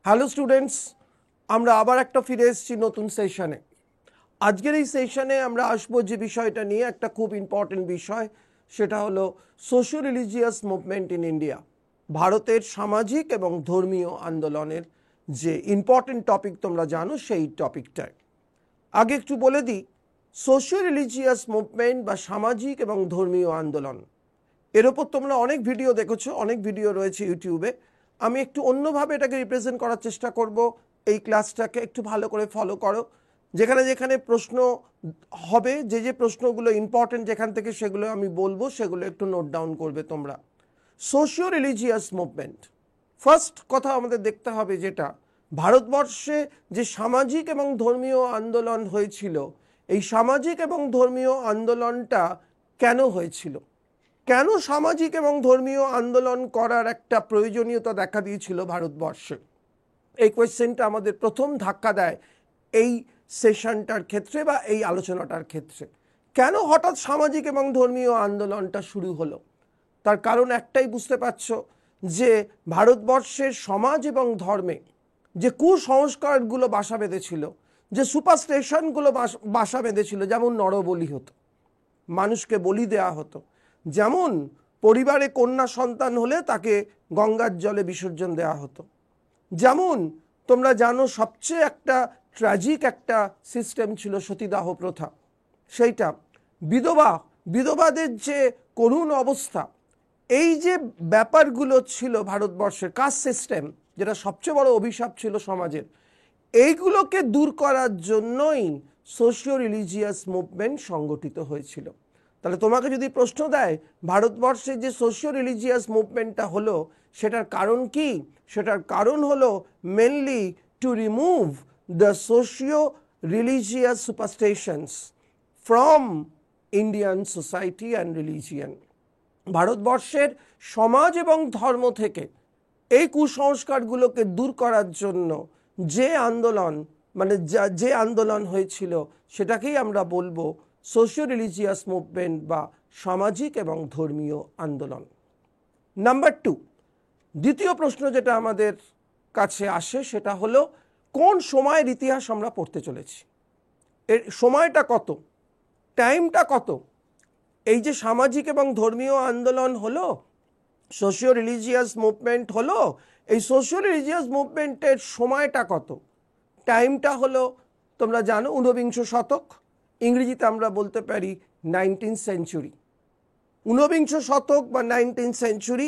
Hello students, আমরা আবার একটা ফিরে এসেছি নতুন সেশনে। আজকের এই সেশনে আমরা আসবো যে বিষয়টা নিয়ে, একটা খুব ইম্পর্টেন্ট বিষয়, সেটা হলো socio religious movement in India. ভারতের সামাজিক এবং ধর্মীয় আন্দোলনের যে ইম্পর্টেন্ট টপিক তোমরা জানো, সেই টপিকটায় আগে একটু বলে দিই। সোশিও রিলিজিয়াস মুভমেন্ট বা সামাজিক এবং ধর্মীয় আন্দোলন, এর ওপর তোমরা অনেক ভিডিও দেখেছো, অনেক ভিডিও রয়েছে ইউটিউবে। আমি একটু অন্যভাবে এটাকে রিপ্রেজেন্ট করার চেষ্টা করব। এই ক্লাসটাকে একটু ভালো করে ফলো করো। যেখানে যেখানে প্রশ্ন হবে, যে প্রশ্নগুলো ইম্পর্টেন্ট যেখান থেকে, সেগুলো আমি বলবো, সেগুলো একটু নোট ডাউন করবে তোমরা। সোশিও রিলিজিয়াস মুভমেন্ট, ফার্স্ট কথা আমাদের দেখতে হবে যেটা, ভারতবর্ষে যে সামাজিক এবং ধর্মীয় আন্দোলন হয়েছিল, এই সামাজিক এবং ধর্মীয় আন্দোলনটা কেন হয়েছিল, কেন সামাজিক এবং ধর্মীয় আন্দোলন করার একটা প্রয়োজনীয়তা দেখা দিয়েছিল ভারতবর্ষে। এই কোয়েশ্চেনটা আমাদের প্রথম ধাক্কা দেয় এই সেশনটার ক্ষেত্রে বা এই আলোচনাটার ক্ষেত্রে। কেন হঠাৎ সামাজিক এবং ধর্মীয় আন্দোলনটা শুরু হলো? তার কারণ একটাই, বুঝতে পারছো, যে ভারতবর্ষের সমাজ এবং ধর্মে যে কুসংস্কারগুলো বাসা বেঁধেছিল, যে সুপারস্টিশনগুলো বাসা বেঁধেছিল, যেমন নরবলি হতো, মানুষকে বলি দেয়া হতো, যেমন পরিবারে কন্যা সন্তান হলে তাকে গঙ্গার জলে বিসর্জন দেওয়া হতো, যেমন তোমরা জানো সবচেয়ে একটা ট্র্যাজিক একটা সিস্টেম ছিল সতীদাহ প্রথা, সেইটা বিধবাদের যে করুণ অবস্থা, এই যে ব্যাপারগুলো ছিল ভারতবর্ষের কাস্ট সিস্টেম, যেটা সবচেয়ে বড় অভিশাপ ছিল সমাজের, এইগুলোকে দূর করার জন্যই সোশিও রিলিজিয়াস মুভমেন্ট সংগঠিত হয়েছিল। তাহলে তোমাকে যদি প্রশ্ন দেয় ভারতবর্ষে যে সোশিও রিলিজিয়াস মুভমেন্টটা হলো, সেটার কারণ কি? সেটার কারণ হলো mainly to remove the socio religious superstitions from Indian society and religion. ভারতবর্ষের সমাজ এবং ধর্ম থেকে এই কুসংস্কারগুলোকে দূর করার জন্য যে আন্দোলন, মানে যে আন্দোলন হয়েছিল, সেটাকেই আমরা বলবো সোশিও রিলিজিয়াস মুভমেন্ট বা সামাজিক এবং ধর্মীয় আন্দোলন। নাম্বার 2, দ্বিতীয় প্রশ্ন যেটা আমাদের কাছে আসে, সেটা হলো কোন সময়ের ইতিহাস আমরা পড়তে চলেছি, এর সময়টা কত, টাইমটা কত? এই যে সামাজিক এবং ধর্মীয় আন্দোলন হলো, সোশিও রিলিজিয়াস মুভমেন্ট হলো, এই সোশিও রিলিজিয়াস মুভমেন্টের সময়টা কত, টাইমটা হলো, তোমরা জানো, ঊনবিংশ শতক, ইংরেজিতে আমরা বলতে পারি 19th সেঞ্চুরি। ঊনবিংশ শতক বা 19th সেঞ্চুরি,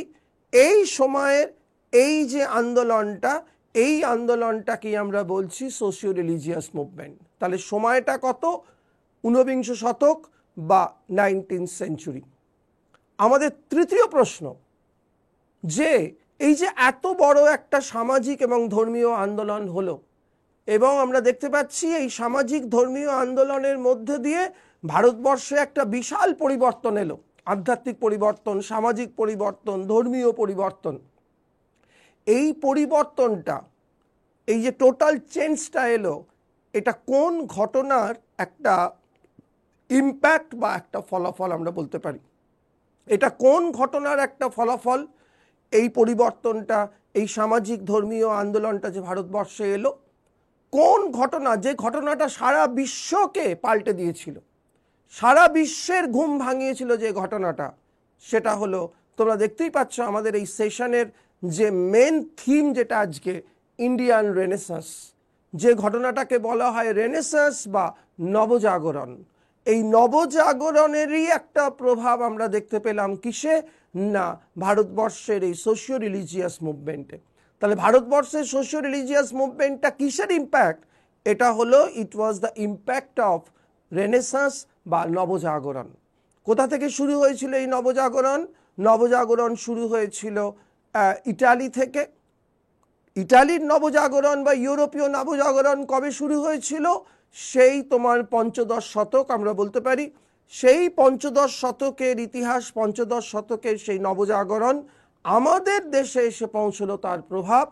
এই সময়ের এই যে আন্দোলনটা, এই আন্দোলনটাকেই আমরা বলছি সোশিও রিলিজিয়াস মুভমেন্ট। তাহলে সময়টা কত? ঊনবিংশ শতক বা 19th সেঞ্চুরি। আমাদের তৃতীয় প্রশ্ন, যে এই যে এত বড় একটা সামাজিক এবং ধর্মীয় আন্দোলন হলো, এবং আমরা দেখতে পাচ্ছি এই সামাজিক ধর্মীয় আন্দোলনের মধ্যে দিয়ে ভারতবর্ষে একটা বিশাল পরিবর্তন এলো, আধ্যাত্মিক পরিবর্তন, সামাজিক পরিবর্তন, ধর্মীয় পরিবর্তন। এই পরিবর্তনটা, এই যে টোটাল চেঞ্জটা এলো, এটা কোন ঘটনার একটা ইম্প্যাক্ট বা একটা ফলাফল আমরা বলতে পারি? এটা কোন ঘটনার একটা ফলাফল? এই পরিবর্তনটা, এই সামাজিক ধর্মীয় আন্দোলনটা যে ভারতবর্ষে এলো, কোন ঘটনা, যে ঘটনাটা সারা বিশ্বকে পাল্টে দিয়েছিল, সারা বিশ্বের ঘুম ভাঙিয়েছিল, যে ঘটনাটা, সেটা হলো, তোমরা দেখতেই পাচ্ছ আমাদের এই সেশনের যে মেন থিম, যেটা আজকে ইন্ডিয়ান রেনেসাঁস, যে ঘটনাটাকে বলা হয় রেনেসাঁস বা নবজাগরণ। এই নবজাগরণেরই একটা প্রভাব আমরা দেখতে পেলাম কিসে? না, ভারতবর্ষের এই সোশিও রিলিজিয়াস মুভমেন্টে। তাহলে ভারতবর্ষের সোশিও রিলিজিয়াস মুভমেন্টটা কিসের ইম্প্যাক্ট? এটা হলো, it was the impact of renaissance বা নবজাগরণ। কোথা থেকে শুরু হয়েছিল এই নবজাগরণ? নবজাগরণ শুরু হয়েছিল ইটালি থেকে। ইটালির নবজাগরণ বা ইউরোপীয় নবজাগরণ কবে শুরু হয়েছিল? সেই তোমার পঞ্চদশ শতক আমরা বলতে পারি। সেই পঞ্চদশ শতকের ইতিহাস, পঞ্চদশ শতকের সেই নবজাগরণ আমাদের দেশে এসে পৌঁছলো, তার প্রভাব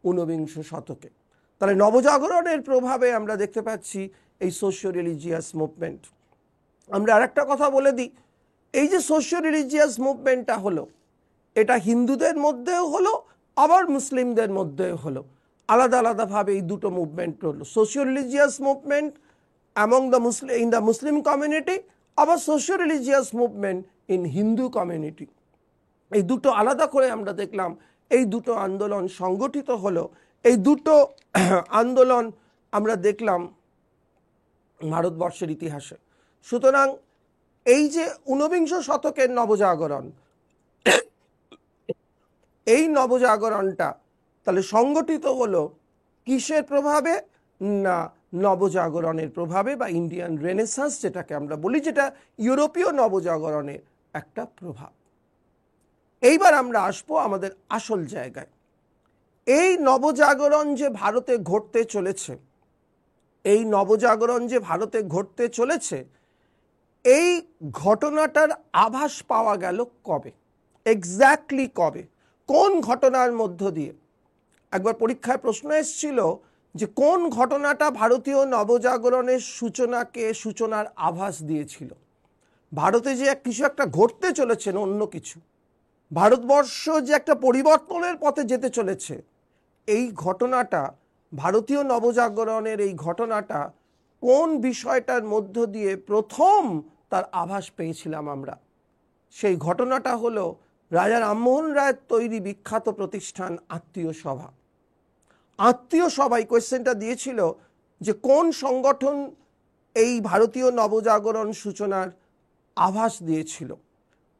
ঊনবিংশ শতকে। তাহলে নবজাগরণের প্রভাবে আমরা দেখতে পাচ্ছি এই সোশিও রিলিজিয়াস মুভমেন্ট। আমরা আরেকটা কথা বলে দিই, এই যে সোশিও রিলিজিয়াস মুভমেন্টটা হলো, এটা হিন্দুদের মধ্যেও হলো, আবার মুসলিমদের মধ্যেও হলো। আলাদা আলাদাভাবে এই দুটো মুভমেন্ট হলো, socio religious movement among the in the Muslim community, আবার socio religious movement in Hindu community. এই দুটো আলাদা করে আমরা দেখলাম এই দুটো আন্দোলন সংগঠিত হলো। এই দুটো আন্দোলন আমরা দেখলাম ভারতবর্ষের ইতিহাসে। সুতরাং এই যে ঊনবিংশ শতকের নবজাগরণ, এই নবজাগরণটা তাহলে সংগঠিত হলো কিসের প্রভাবে? না নবজাগরণের প্রভাবে, বা ইন্ডিয়ান রেনেসাঁস যেটাকে আমরা বলি, যেটা ইউরোপীয় নবজাগরণের একটা প্রভাব। এইবার আমরা আসবো আমাদের আসল জায়গায়। এই নবজাগরণ যে ভারতে ঘটতে চলেছে, এই নবজাগরণ যে ভারতে ঘটতে চলেছে, এই ঘটনাটার আভাস পাওয়া গেল কবে, এক্স্যাক্টলি কবে, কোন ঘটনার মধ্য দিয়ে? একবার পরীক্ষায় প্রশ্ন এসেছিল যে কোন ঘটনাটা ভারতীয় নবজাগরণের সূচনার আভাস দিয়েছিল। ভারতে যে কিছু একটা ঘটতে চলেছে, অন্য কিছু, ভারতবর্ষ যে একটা পরিবর্তনের পথে যেতে চলেছে, এই ঘটনাটা, ভারতীয় নবজাগরণের এই ঘটনাটা কোন বিষয়টার মধ্য দিয়ে প্রথম তার আভাস পেয়েছিলাম আমরা? সেই ঘটনাটা হলো রাজা রামমোহন রায়ের তৈরি বিখ্যাত প্রতিষ্ঠান আত্মীয় সভা। আত্মীয় সভায় কোয়েশ্চেনটা দিয়েছিল যে কোন সংগঠন এই ভারতীয় নবজাগরণ সূচনার আভাস দিয়েছিল।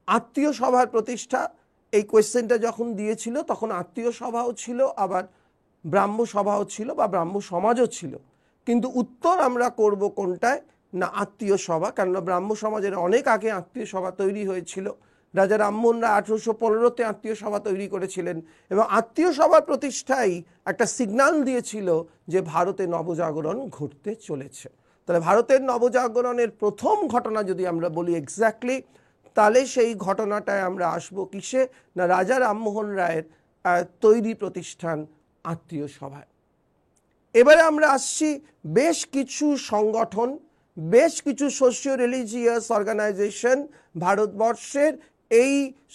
আত্মীয় সভার প্রতিষ্ঠা, এই কোয়েশ্চেনটা যখন দিয়েছিল তখন আত্মীয় সভাও ছিল, আবার ব্রাহ্ম সভাও ছিল, বা ব্রাহ্ম সমাজও ছিল। কিন্তু উত্তর আমরা করব কোনটায়? না আত্মীয় সভা। কেননা ব্রাহ্ম সমাজের অনেক আগে আত্মীয় সভা তৈরি হয়েছিল। রাজা রামমোহন রায় 1815-তে আত্মীয় সভা তৈরি করেছিলেন, এবং আত্মীয় সভার প্রতিষ্ঠাই একটা সিগন্যাল দিয়েছিল যে ভারতে নবজাগরণ ঘটতে চলেছে। তাহলে ভারতের নবজাগরণের প্রথম ঘটনা যদি আমরা বলি এক্স্যাক্টলি, তাহলে সেই ঘটনাটায় আমরা আসবো কিসে? না রাজা রামমোহন রায়ের তৈরি প্রতিষ্ঠান আত্মীয় সভায়। এবারে আমরা আসছি বেশ কিছু সংগঠন, বেশ কিছু সোশিও রিলিজিয়াস অর্গানাইজেশন ভারতবর্ষের এই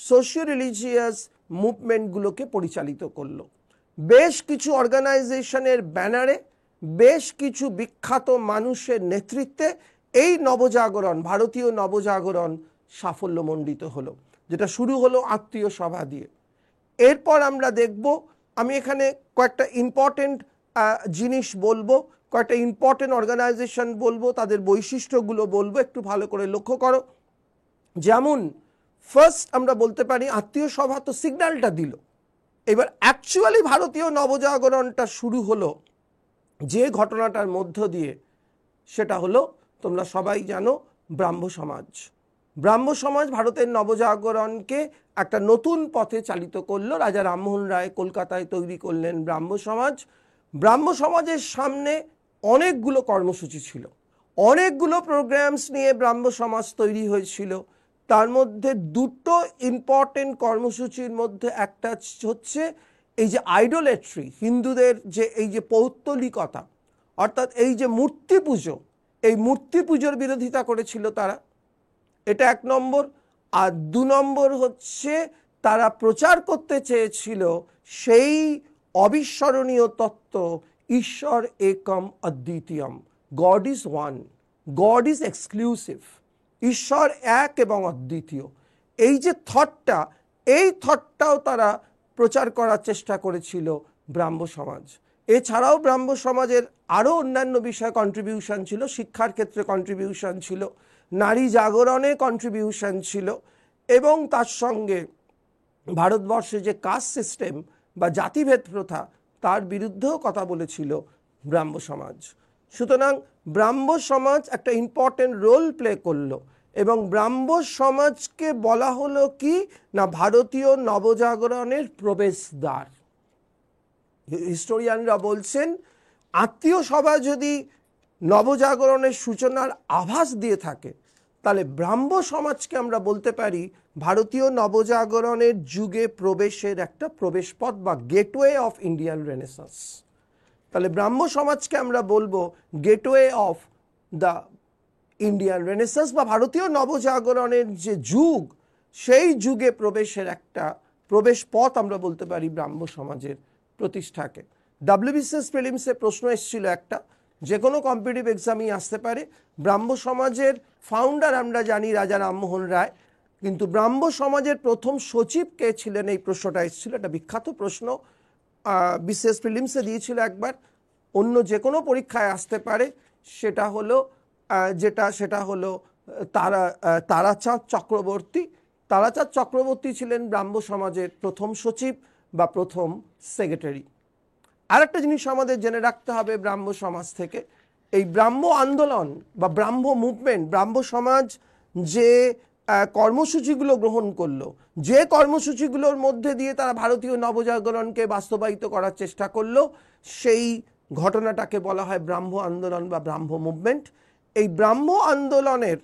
সোশিও রিলিজিয়াস মুভমেন্টগুলোকে পরিচালিত করলো। বেশ কিছু অর্গানাইজেশনের ব্যানারে, বেশ কিছু বিখ্যাত মানুষের নেতৃত্বে এই নবজাগরণ, ভারতীয় নবজাগরণ সাফল্যমণ্ডিত হলো, যেটা শুরু হলো আত্মীয় সভা দিয়ে। এরপর আমরা দেখব, আমি এখানে কয়েকটা ইম্পর্টেন্ট জিনিস বলবো, কয়েকটা ইম্পর্টেন্ট অর্গানাইজেশন বলবো, তাদের বৈশিষ্ট্যগুলো বলবো, একটু ভালো করে লক্ষ্য করো। যেমন ফার্স্ট আমরা বলতে পারি আত্মীয় সভা তো সিগন্যালটা দিল, এবার অ্যাকচুয়ালি ভারতীয় নবজাগরণটা শুরু হলো যে ঘটনাটার মধ্য দিয়ে, সেটা হলো তোমরা সবাই জানো ব্রাহ্ম সমাজ। ব্রাহ্ম সমাজ ভারতের নবজাগরণকে একটা নতুন পথে চালিত করলো। রাজা রামমোহন রায় কলকাতায় তৈরি করলেন ব্রাহ্ম সমাজ। ব্রাহ্ম সমাজের সামনে অনেকগুলো কর্মসূচি ছিল, অনেকগুলো প্রোগ্রামস নিয়ে ব্রাহ্ম সমাজ তৈরি হয়েছিল। তার মধ্যে দুটো ইম্পর্টেন্ট কর্মসূচির মধ্যে একটা হচ্ছে এই যে আইডোলেট্রি, হিন্দুদের যে এই যে পৌত্তলিকতা, অর্থাৎ এই যে মূর্তি পুজো, এই মূর্তি পুজোর বিরোধিতা করেছিল তারা, এটা এক নম্বর। আর দু নম্বর হচ্ছে তারা প্রচার করতে চেয়েছিল সেই অবিস্মরণীয় তত্ত্ব ঈশ্বর একম অদ্বিতীয়ম, God is one, God is exclusive, ঈশ্বর এক এবং অদ্বিতীয়। এই যে থটটা, এই থটটাও তারা প্রচার করার চেষ্টা করেছিল ব্রাহ্ম সমাজ। এছাড়াও ব্রাহ্ম সমাজের আরও অন্যান্য বিষয়ে কন্ট্রিবিউশন ছিল, শিক্ষার ক্ষেত্রে কন্ট্রিবিউশন ছিল, নারী জাগরণে কন্ট্রিবিউশন ছিল, এবং তার সঙ্গে ভারতবর্ষে যে কাস্ট সিস্টেম বা জাতিভেদ প্রথা, তার বিরুদ্ধেও কথা বলেছিল ব্রাহ্ম সমাজ। সুতরাং ব্রাহ্ম সমাজ একটা ইম্পর্টেন্ট রোল প্লে করলো, এবং ব্রাহ্ম সমাজকে বলা হলো কি না ভারতীয় নবজাগরণের প্রবেশদ্বার। হিস্টোরিয়ানরা বলছেন আত্মীয় সভা যদি নবজাগরণের সূচনার আভাস দিয়ে থাকে, তাহলে ব্রাহ্ম সমাজকে আমরা বলতে পারি ভারতীয় নবজাগরণের যুগে প্রবেশের একটা প্রবেশপথ বা গেটওয়ে অফ ইন্ডিয়ান রেনেসাঁস। তাহলে ব্রাহ্ম সমাজকে আমরা বলবো gateway of the Indian renaissance, বা ভারতীয় নবজাগরণের যে যুগ, সেই যুগে প্রবেশের একটা প্রবেশ পথ আমরা বলতে পারি ব্রাহ্ম সমাজের প্রতিষ্ঠাকে। WBCS প্রিলিমসে প্রশ্ন এসেছিল একটা, যে কোনো কম্পিটিটিভ এক্সামই আসতে পারে। ব্রাহ্ম সমাজের ফাউন্ডার আমরা জানি রাজা রামমোহন রায়, কিন্তু ব্রাহ্ম সমাজের প্রথম সচিব কে ছিলেন এই প্রশ্নটা এসেছিল। একটা বিখ্যাত প্রশ্ন, বিসিএস প্রিলিমসে দিয়েছিল একবার, অন্য যে কোনো পরীক্ষায় আসতে পারে। সেটা হলো তারাচাঁদ চক্রবর্তী। তারাচাঁদ চক্রবর্তী ছিলেন ব্রাহ্ম সমাজের প্রথম সচিব বা প্রথম সেক্রেটারি। আর একটা জিনিস আমাদের জেনে রাখতে হবে ব্রাহ্ম সমাজ থেকে, এই ব্রাহ্ম আন্দোলন বা ব্রাহ্ম মুভমেন্ট, ব্রাহ্ম সমাজ যে কর্মসূচিগুলো গ্রহণ করলো, যে কর্মসূচিগুলোর মধ্যে দিয়ে তারা ভারতীয় নবজাগরণকে বাস্তবায়িত করার চেষ্টা করলো, সেই ঘটনাটাকে বলা হয় ব্রাহ্ম আন্দোলন বা ব্রাহ্ম মুভমেন্ট। এই ব্রাহ্ম আন্দোলনের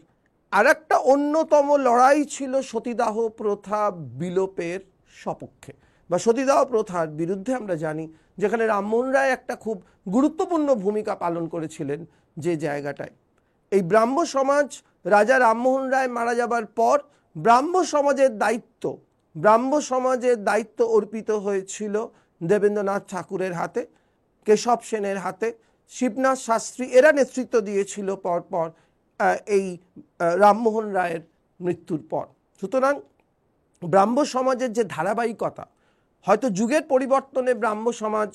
আর একটা অন্যতম লড়াই ছিল সতীদাহ প্রথা বিলোপের সপক্ষে বা সতীদাহ প্রথার বিরুদ্ধে। আমরা জানি যেখানে রামমোহন রায় একটা খুব গুরুত্বপূর্ণ ভূমিকা পালন করেছিলেন। যে জায়গাটায় এই ব্রাহ্ম সমাজ, রাজা রামমোহন রায় মারা যাবার পর ব্রাহ্ম সমাজের দায়িত্ব অর্পিত হয়েছিল দেবেন্দ্রনাথ ঠাকুরের হাতে, কেশব সেনের হাতে, শিবনাথ শাস্ত্রী, এরা নেতৃত্ব দিয়েছিল পরপর এই রামমোহন রায়ের মৃত্যুর পর। সুতরাং ব্রাহ্ম সমাজের যে ধারাবাহিকতা, হয়তো যুগের পরিবর্তনে ব্রাহ্ম সমাজ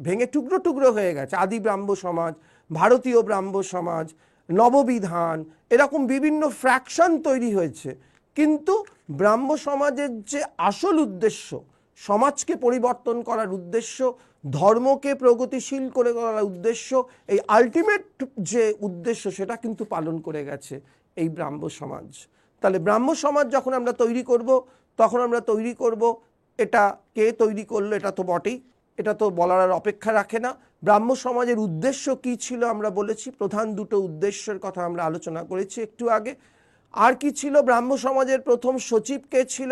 ভেঙে টুকরো টুকরো হয়ে গেছে। আদি ব্রাহ্ম সমাজ, ভারতীয় ব্রাহ্ম সমাজ, নববিধান, এরকম বিভিন্ন ফ্র্যাকশন তৈরি হয়েছে, কিন্তু ব্রাহ্ম সমাজের যে আসল উদ্দেশ্য, সমাজকে পরিবর্তন করার উদ্দেশ্য, ধর্মকে প্রগতিশীল করে করার উদ্দেশ্য, এই আলটিমেট যে উদ্দেশ্য, সেটা কিন্তু পালন করে গেছে এই ব্রাহ্ম সমাজ। তাহলে ব্রাহ্ম সমাজ যখন আমরা তৈরি করব, তখন আমরা তৈরি করব, এটা কে তৈরি করলো এটা তো বটেই, এটা তো বলার আর অপেক্ষা রাখে না। ব্রাহ্ম সমাজের উদ্দেশ্য কি ছিল আমরা বলেছি, প্রধান দুটো উদ্দেশ্যের কথা আমরা আলোচনা করেছি একটু আগে। আর কি ছিল, ব্রাহ্ম সমাজের প্রথম সচিব কে ছিল,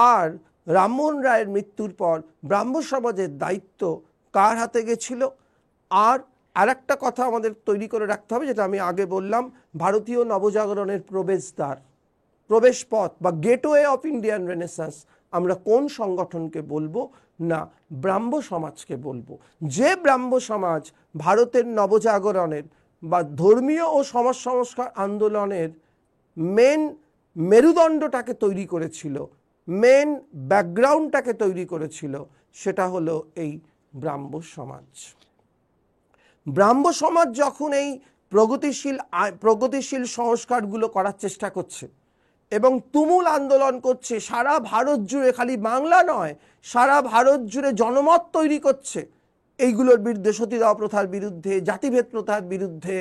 আর রামমোহন রায়ের মৃত্যুর পর ব্রাহ্ম সমাজের দায়িত্ব কার হাতে গেছিল। আর একটা কথা আমাদের তৈরি করে রাখতে হবে, যেটা আমি আগে বললাম, ভারতীয় নবজাগরণের প্রবেশ পথ বা গেটওয়ে অফ ইন্ডিয়ান রেনেসান্স আমরা কোন সংগঠনকে বলবো না, ব্রাহ্ম সমাজকে বলবো। যে ব্রাহ্ম সমাজ ভারতের নবজাগরণের বা ধর্মীয় ও সমাজ সংস্কার আন্দোলনের মেন মেরুদণ্ডটাকে তৈরি করেছিল, মেন ব্যাকগ্রাউন্ডটাকে তৈরি করেছিল, সেটা হলো এই ব্রাহ্ম সমাজ। ব্রাহ্ম সমাজ যখন এই প্রগতিশীল সংস্কারগুলো করার চেষ্টা করছে এবং তুমুল আন্দোলন করছে, সারা ভারত জুড়ে, খালি বাংলা নয়, সারা ভারত জুড়ে জনমত তৈরি করছে এইগুলোর বিরুদ্ধে, সতীদাহ প্রথার বিরুদ্ধে, জাতিভেদ প্রথার বিরুদ্ধে,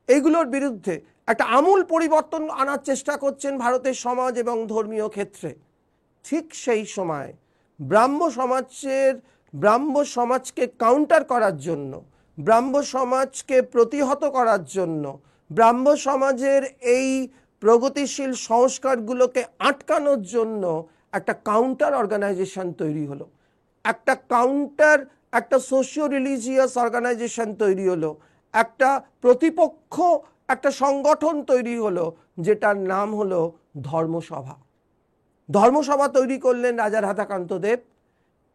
এইগুলোর বিরুদ্ধে একটা আমূল পরিবর্তন আনার চেষ্টা করছেন ভারতের সমাজ এবং ধর্মীয় ক্ষেত্রে। ঠিক সেই সময় ব্রাহ্ম সমাজকে কাউন্টার করার জন্য, ব্রাহ্ম সমাজকে প্রতিহত করার জন্য, ব্রাহ্ম সমাজের এই প্রগতিশীল সংস্কারগুলোকে আটকানোর জন্য একটা কাউন্টার অর্গানাইজেশন তৈরি হলো, একটা সোশিও রিলিজিয়াস অর্গানাইজেশন তৈরি হলো, একটা প্রতিপক্ষ, একটা সংগঠন তৈরি হলো, যেটার নাম হলো ধর্মসভা। ধর্মসভা তৈরি করলেন রাজা রাধাকান্ত দেব।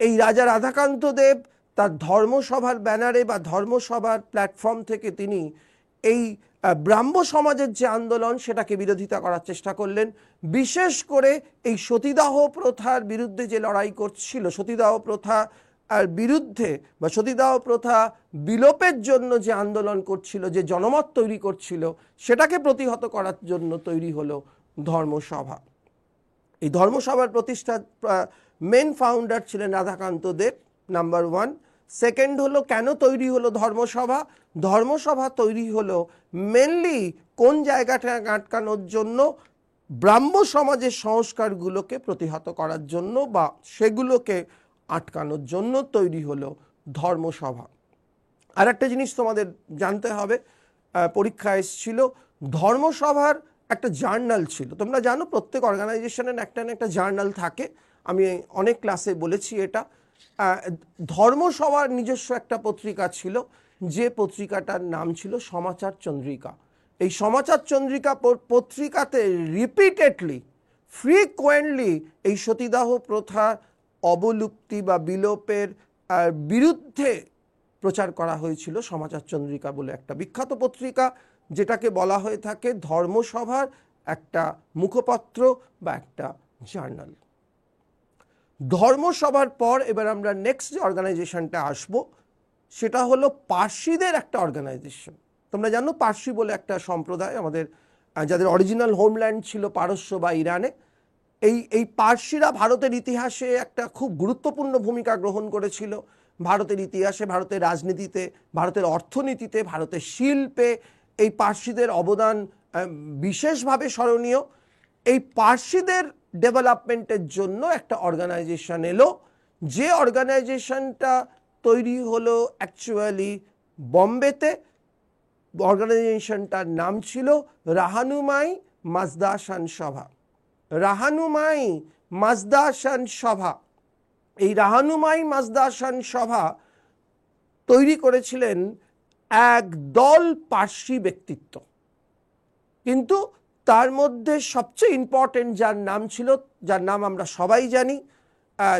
এই রাজা রাধাকান্ত দেব তার ধর্মসভার ব্যানারে বা ধর্মসভার প্ল্যাটফর্ম থেকে তিনি এই ব্রাহ্ম সমাজের যে আন্দোলন, সেটাকে বিরোধিতা করার চেষ্টা করলেন। বিশেষ করে এই সতীদাহ প্রথার বিরুদ্ধে যে লড়াই করছিল, সতীদাহ প্রথা আর বিরুদ্ধে বা সতীদাহ প্রথা বিলোপের জন্য যে আন্দোলন করছিল, যে জনমত তৈরি করছিল, সেটাকে প্রতিহত করার জন্য তৈরি হলো ধর্মসভা। এই ধর্মসভার প্রতিষ্ঠা মেন ফাউন্ডার ছিলেন রাধাকান্ত দেব, নাম্বার 1। সেকেন্ড হলো, কেন তৈরি হলো ধর্মসভা? ধর্মসভা তৈরি হলো মেনলি কোন জায়গাটা আটকানোর জন্য, ব্রাহ্ম সমাজের সংস্কারগুলোকে প্রতিহত করার জন্য বা সেগুলোকে আটকানোর জন্য তৈরি হলো ধর্মসভা। আর একটা জিনিস তোমাদের জানতে হবে, পরীক্ষা এসেছিল, ধর্মসভার একটা জার্নাল ছিল। তোমরা জানো প্রত্যেক অর্গানাইজেশনের একটা না একটা জার্নাল থাকে, আমি অনেক ক্লাসে বলেছি এটা। ধর্মসভার নিজস্ব একটা পত্রিকা ছিল, যে পত্রিকাটার নাম ছিল সমাচার চন্দ্রিকা। এই সমাচার চন্দ্রিকা পত্রিকাতে রিপিটেডলি, ফ্রিকোয়েন্টলি এই সতীদাহ প্রথা অবলুপ্তি বা বিলোপের বিরুদ্ধে প্রচার করা হয়েছিল সমাচার চন্দ্রিকা বলে একটা বিখ্যাত পত্রিকা, যেটাকে বলা হয়ে থাকে ধর্মসভার একটা মুখপত্র বা একটা জার্নাল। ধর্মসভার পর এবার আমরা নেক্সট যে অর্গানাইজেশনটা আসব সেটা হলো পার্সিদের একটা অর্গানাইজেশন। তোমরা জানো পার্সি বলে একটা সম্প্রদায় আমাদের, যাদের অরিজিনাল হোমল্যান্ড ছিল পারস্য বা ইরানে। এই পার্সিরা ভারতের ইতিহাসে একটা খুব গুরুত্বপূর্ণ ভূমিকা গ্রহণ করেছিল। ভারতের ইতিহাসে, ভারতের রাজনীতিতে, ভারতের অর্থনীতিতে, ভারতের শিল্পে এই পার্সিদের অবদান বিশেষভাবে স্মরণীয়। এই পার্সিদের ডেভেলপমেন্টের জন্য একটা অর্গানাইজেশন এলো, যে অর্গানাইজেশনটা তৈরি হলো অ্যাকচুয়ালি বম্বেতে। অর্গানাইজেশনটার নাম ছিল রাহানুমাই মাজদাশান সভা। রাহানুমাই মাজদাশান সভা, এই রাহানুমাই মাজদাশান সভা তৈরি করেছিলেন একদল পার্সি ব্যক্তিত্ব, কিন্তু তার মধ্যে সবচেয়ে ইম্পর্টেন্ট যার নাম ছিল, যার নাম আমরা সবাই জানি,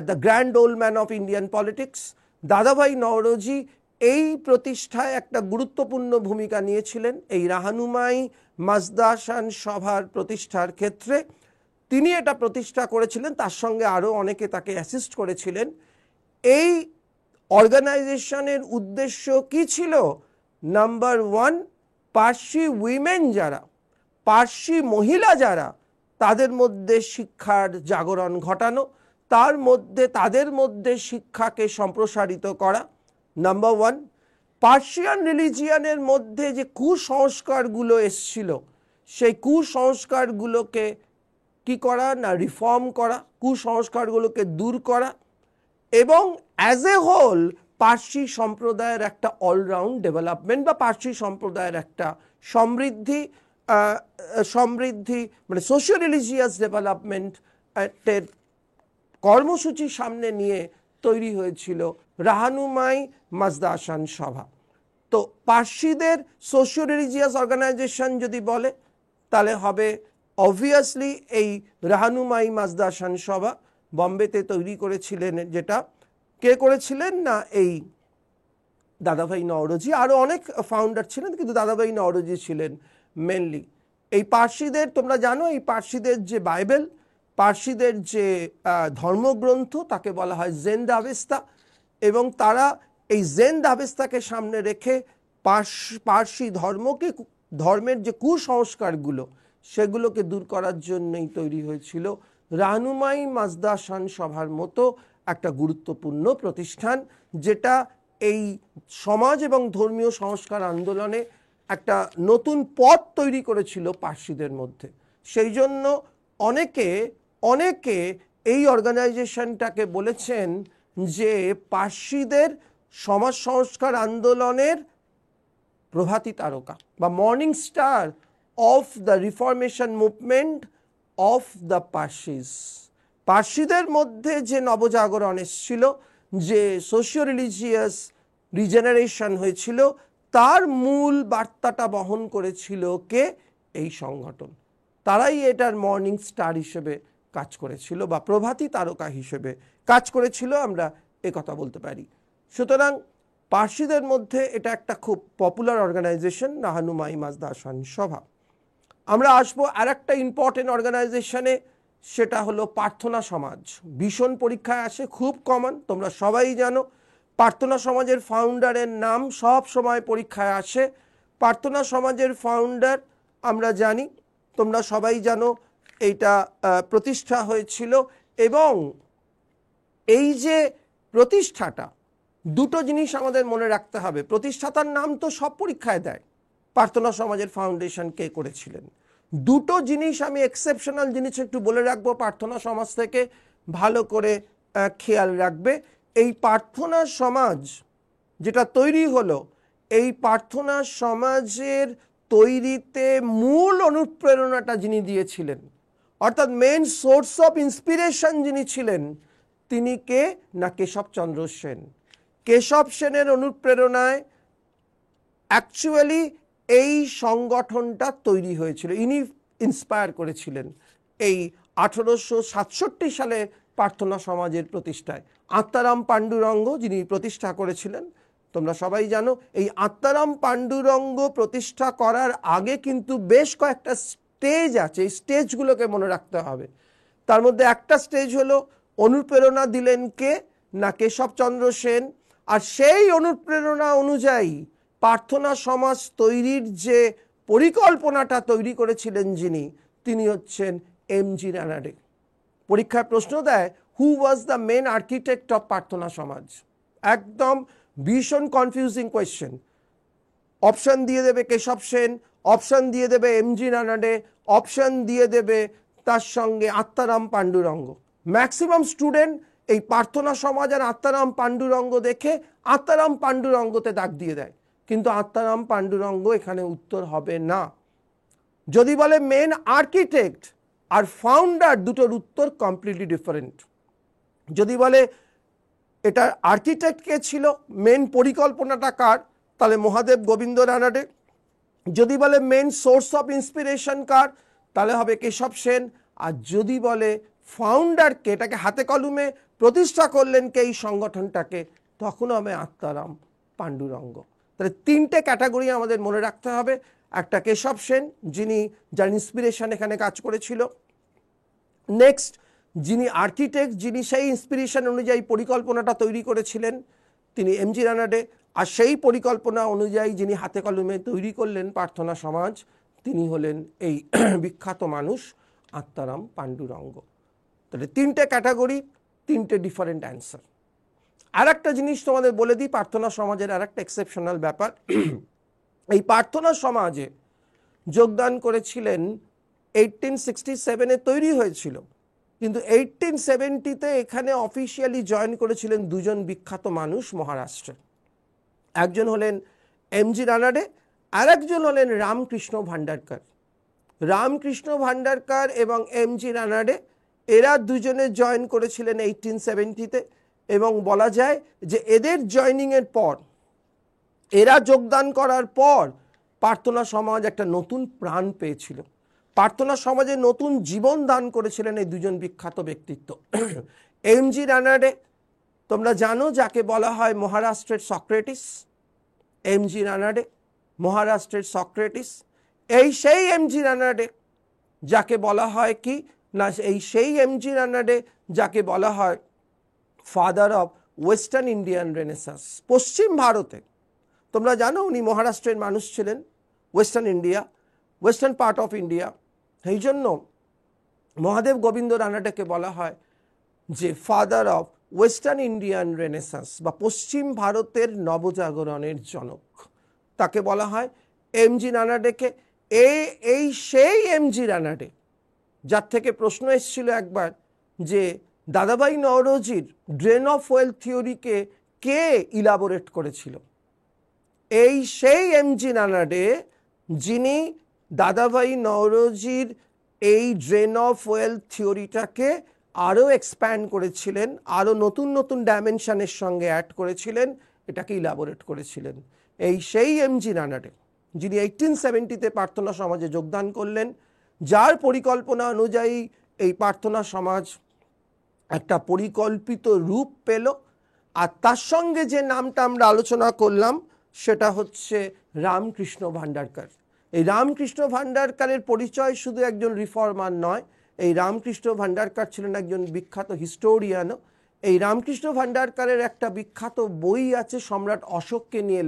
the grand old man of Indian politics, দাদাভাই নওরোজি, এই প্রতিষ্ঠায় একটা গুরুত্বপূর্ণ ভূমিকা নিয়েছিলেন। এই রাহানুমাই মাজদাশান সভার প্রতিষ্ঠার ক্ষেত্রে তিনি এটা প্রতিষ্ঠা করেছিলেন, তার সঙ্গে আরও অনেকে তাকে অ্যাসিস্ট করেছিলেন। এই অর্গানাইজেশনের উদ্দেশ্য কি ছিল? নাম্বার ওয়ান, পার্সি উইমেন যারা, পার্সি মহিলা যারা, তাদের মধ্যে শিক্ষার জাগরণ ঘটানো, তাদের মধ্যে শিক্ষাকে সম্প্রসারিত করা। নাম্বার ওয়ান, পার্সিয়ান রিলিজিয়ানের মধ্যে যে কুসংস্কারগুলো এসছিল সেই কুসংস্কারগুলোকে কি করা না, রিফর্ম করা, কুসংস্কারগুলোকে দূর করা, এবং অ্যাজ এ হোল পার্সি সম্প্রদায়ের একটা অলরাউন্ড ডেভেলপমেন্ট বা পার্সি সম্প্রদায়ের একটা সমৃদ্ধি মানে সোশিও রিলিজিয়াস ডেভেলপমেন্টের কর্মসূচি সামনে নিয়ে তৈরি হয়েছিল রাহানুমাই মাজদাশান সভা। তো পার্সিদের সোশিও রিলিজিয়াস অর্গানাইজেশন যদি বলে তাহলে হবে অবভিয়াসলি এই রাহানুমাই মাজদাশান সভা বম্বেতে তৈরি করেছিলেন, যেটা কে করেছিলেন না এই দাদাভাই নওরোজি। আরও অনেক ফাউন্ডার ছিলেন, কিন্তু দাদাভাই নওরোজি ছিলেন মেনলি। এই পার্সিদের, তোমরা জানো এই পার্সিদের যে বাইবেল, পার্সিদের যে ধর্মগ্রন্থ, তাকে বলা হয় জেন্দ আভেস্তা, এবং তারা এই জেন্দ আভেস্তাকে সামনে রেখে পার্সি ধর্মের যে কুসংস্কারগুলো সেগুলোকে দূর করার জন্যই তৈরি হয়েছিল রাহানুমাই মাজদাশান সভার মতো একটা গুরুত্বপূর্ণ প্রতিষ্ঠান, যেটা এই সমাজ এবং ধর্মীয় সংস্কার আন্দোলনে একটা নতুন পথ তৈরি করেছিল পার্সিদের মধ্যে। সেই জন্য অনেকে এই অর্গানাইজেশনটাকে বলেছেন যে পার্সিদের সমাজ সংস্কার আন্দোলনের প্রভাতী তারকা বা morning star of the reformation movement of the Parsis. পার্সিদের মধ্যে যে নবজাগরণ এসেছিল, যে সোশিও রিলিজিয়াস রিজেনারেশন হয়েছিল, তার মূল বার্তাটা বহন করেছিল কে? এই সংগঠন। তারাই এটার মর্নিং স্টার হিসেবে কাজ করেছিল বা প্রভাতী তারকা হিসেবে কাজ করেছিল, আমরা কথা বলতে পারি। সুতরাং পার্সিদের মধ্যে এটা একটা খুব পপুলার অর্গানাইজেশন রাহানুমাই মাজদাশান সভা। আমরা আসবো আর একটা ইম্পর্টেন্ট অর্গানাইজেশনে, সেটা হলো প্রার্থনা সমাজ। ভীষণ পরীক্ষায় আসে, খুব কমন, তোমরা সবাই জানো। প্রার্থনা সমাজের ফাউন্ডারের নাম সব সময় পরীক্ষায় আসে। প্রার্থনা সমাজের ফাউন্ডার আমরা জানি, তোমরা সবাই জানো, এইটা প্রতিষ্ঠা হয়েছিল, এবং এই যে প্রতিষ্ঠাটা, দুটো জিনিস আমাদের মনে রাখতে হবে। প্রতিষ্ঠাতার নাম তো সব পরীক্ষায় দেয়, প্রার্থনা সমাজের ফাউন্ডেশন কে করেছিলেন। দুটো জিনিস আমি এক্সেপশনাল জিনিস একটু বলে রাখবো, প্রার্থনা সমাজ থেকে ভালো করে খেয়াল রাখবে। এই প্রার্থনা সমাজ যেটা তৈরি হলো, এই প্রার্থনা সমাজের তৈরিতে মূল অনুপ্রেরণাটা যিনি দিয়েছিলেন, অর্থাৎ মেন সোর্স অফ ইন্সপিরেশন যিনি ছিলেন, তিনি কে না কেশবচন্দ্র সেন। কেশব সেনের অনুপ্রেরণায় অ্যাকচুয়ালি এই সংগঠনটা তৈরি হয়েছিল। ইনি ইন্সপায়ার করেছিলেন। এই 1867 সালে প্রার্থনা সমাজের প্রতিষ্ঠায়। আত্মারাম পাণ্ডুরঙ্গ যিনি প্রতিষ্ঠা করেছিলেন, তোমরা সবাই জানো এই আত্মারাম পাণ্ডুরঙ্গ প্রতিষ্ঠা করার আগে কিন্তু বেশ কয়েকটা স্টেজ আছে, এই স্টেজগুলোকে মনে রাখতে হবে। তার মধ্যে একটা স্টেজ হলো অনুপ্রেরণা দিলেন কে না কেশবচন্দ্র সেন, আর সেই অনুপ্রেরণা অনুযায়ী প্রার্থনা সমাজ তৈরির যে পরিকল্পনাটা তৈরি করেছিলেন যিনি, তিনি হচ্ছেন এমজি রানাডে। পরীক্ষায় প্রশ্ন দেয় who was the main architect of Prarthana Samaj, একদম ভীষণ কনফিউজিং কোয়েশ্চেন। অপশন দিয়ে দেবে কেশব সেন, অপশন দিয়ে দেবে এমজি রানাডে, অপশন দিয়ে দেবে তার সঙ্গে আত্মারাম পাণ্ডুরঙ্গ। ম্যাক্সিমাম স্টুডেন্ট এই প্রার্থনা সমাজ আর আত্মারাম পাণ্ডুরঙ্গ দেখে আত্মারাম পাণ্ডুরঙ্গতে দাগ দিয়ে দেয়, কিন্তু আত্মারাম পাণ্ডুরঙ্গ এখানে উত্তর হবে না। যদি বলে মেন আর্কিটেক্ট আর ফাউন্ডার, দুটোর উত্তর কমপ্লিটলি ডিফারেন্ট। যদি বলে এটা আর্কিটেক্ট কে ছিল, মেন পরিকল্পনাটা কার, তাহলে মহাদেব গোবিন্দ রানাডে। যদি বলে মেন সোর্স অফ ইন্সপিরেশন কার, তাহলে হবে কেশব সেন। আর যদি বলে ফাউন্ডারকে, এটাকে হাতে কলমে প্রতিষ্ঠা করলেন কে এই সংগঠনটাকে, তখন হবে আত্মারাম পাণ্ডুরঙ্গ। তাহলে তিনটে ক্যাটাগরি আমাদের মনে রাখতে হবে। একটা কেশব সেন যিনি, যার ইন্সপিরেশন এখানে কাজ করেছিল। নেক্সট যিনি আর্কিটেক্ট, যিনি সেই ইন্সপিরেশন অনুযায়ী পরিকল্পনাটা তৈরি করেছিলেন, তিনি এমজি রানাডে। আর সেই পরিকল্পনা অনুযায়ী যিনি হাতে কলমে তৈরি করলেন প্রার্থনা সমাজ, তিনি হলেন এই বিখ্যাত মানুষ আত্মারাম পাণ্ডুরঙ্গ। তাহলে তিনটে ক্যাটাগরি, তিনটে ডিফারেন্ট অ্যান্সার। আর একটা জিনিস তোমাদের বলে দিই, প্রার্থনা সমাজের আর একটা এক্সেপশনাল ব্যাপার। এই প্রার্থনা সমাজে যোগদান করেছিলেন 1867-এ তৈরি হয়েছিল, কিন্তু 1870-তে এখানে অফিসিয়ালি জয়েন করেছিলেন দুজন বিখ্যাত মানুষ মহারাষ্ট্রে। একজন হলেন এমজি রানাডে, আর একজন হলেন রামকৃষ্ণ ভান্ডারকর। রামকৃষ্ণ ভান্ডারকর এবং এমজি রানাডে এরা দুজনে জয়েন করেছিলেন 1870-তে, এবং বলা যায় যে এদের জয়নিংয়ের পর, এরা যোগদান করার পর প্রার্থনা সমাজ একটা নতুন প্রাণ পেয়েছিল। প্রার্থনা সমাজে নতুন জীবন দান করেছিলেন এই দুজন বিখ্যাত ব্যক্তিত্ব। এমজি রানাডে তোমরা জানো, যাকে বলা হয় মহারাষ্ট্রের সক্রেটিস। এমজি রানাডে মহারাষ্ট্রের সক্রেটিস। এই সেই এমজি রানাডে যাকে বলা হয় কি না, এই সেই এমজি রানাডে যাকে বলা হয় father of western Indian renaissance. পশ্চিম ভারতে তোমরা জানো উনি মহারাষ্ট্রের মানুষ ছিলেন, western India, western part of India. এই জন্য মহাদেব গোবিন্দ রানাডেকে বলা হয় যে father of western Indian renaissance, বা পশ্চিম ভারতের নবজাগরণের জনক। তাকে বলা হয় এমজি রানাডেকে। এই সেই এমজি রানাডে যার থেকে প্রশ্ন এসেছিল একবার যে দাদাভাই নওরোজির ড্রেন অফ ওয়েলথ থিওরিকে কে ইলাবোরেট করেছিল। এই সেই এমজি রানাডে যিনি দাদাভাই নওরোজির এই ড্রেন অফ ওয়েলথ থিওরিটাকে আরও এক্সপ্যান্ড করেছিলেন, আরও নতুন নতুন ডাইমেনশনের সঙ্গে অ্যাড করেছিলেন, এটাকে ইলাবোরেট করেছিলেন। এই সেই এমজি রানাডে যিনি 1870-তে প্রার্থনা সমাজে যোগদান করলেন, যার পরিকল্পনা অনুযায়ী এই প্রার্থনা সমাজ একটা পরিকল্পিত রূপ পেল। আর তার সঙ্গে যে নামটা আমরা আলোচনা করলাম সেটা হচ্ছে রামকৃষ্ণ ভান্ডারকর। এই রামকৃষ্ণ ভান্ডারকরের পরিচয় শুধু একজন রিফর্মার নয়, এই রামকৃষ্ণ ভান্ডারকর ছিলেন একজন বিখ্যাত হিস্টোরিয়ানও। এই রামকৃষ্ণ ভান্ডারকরের একটা বিখ্যাত বই আছে সম্রাট অশোককে নিয়ে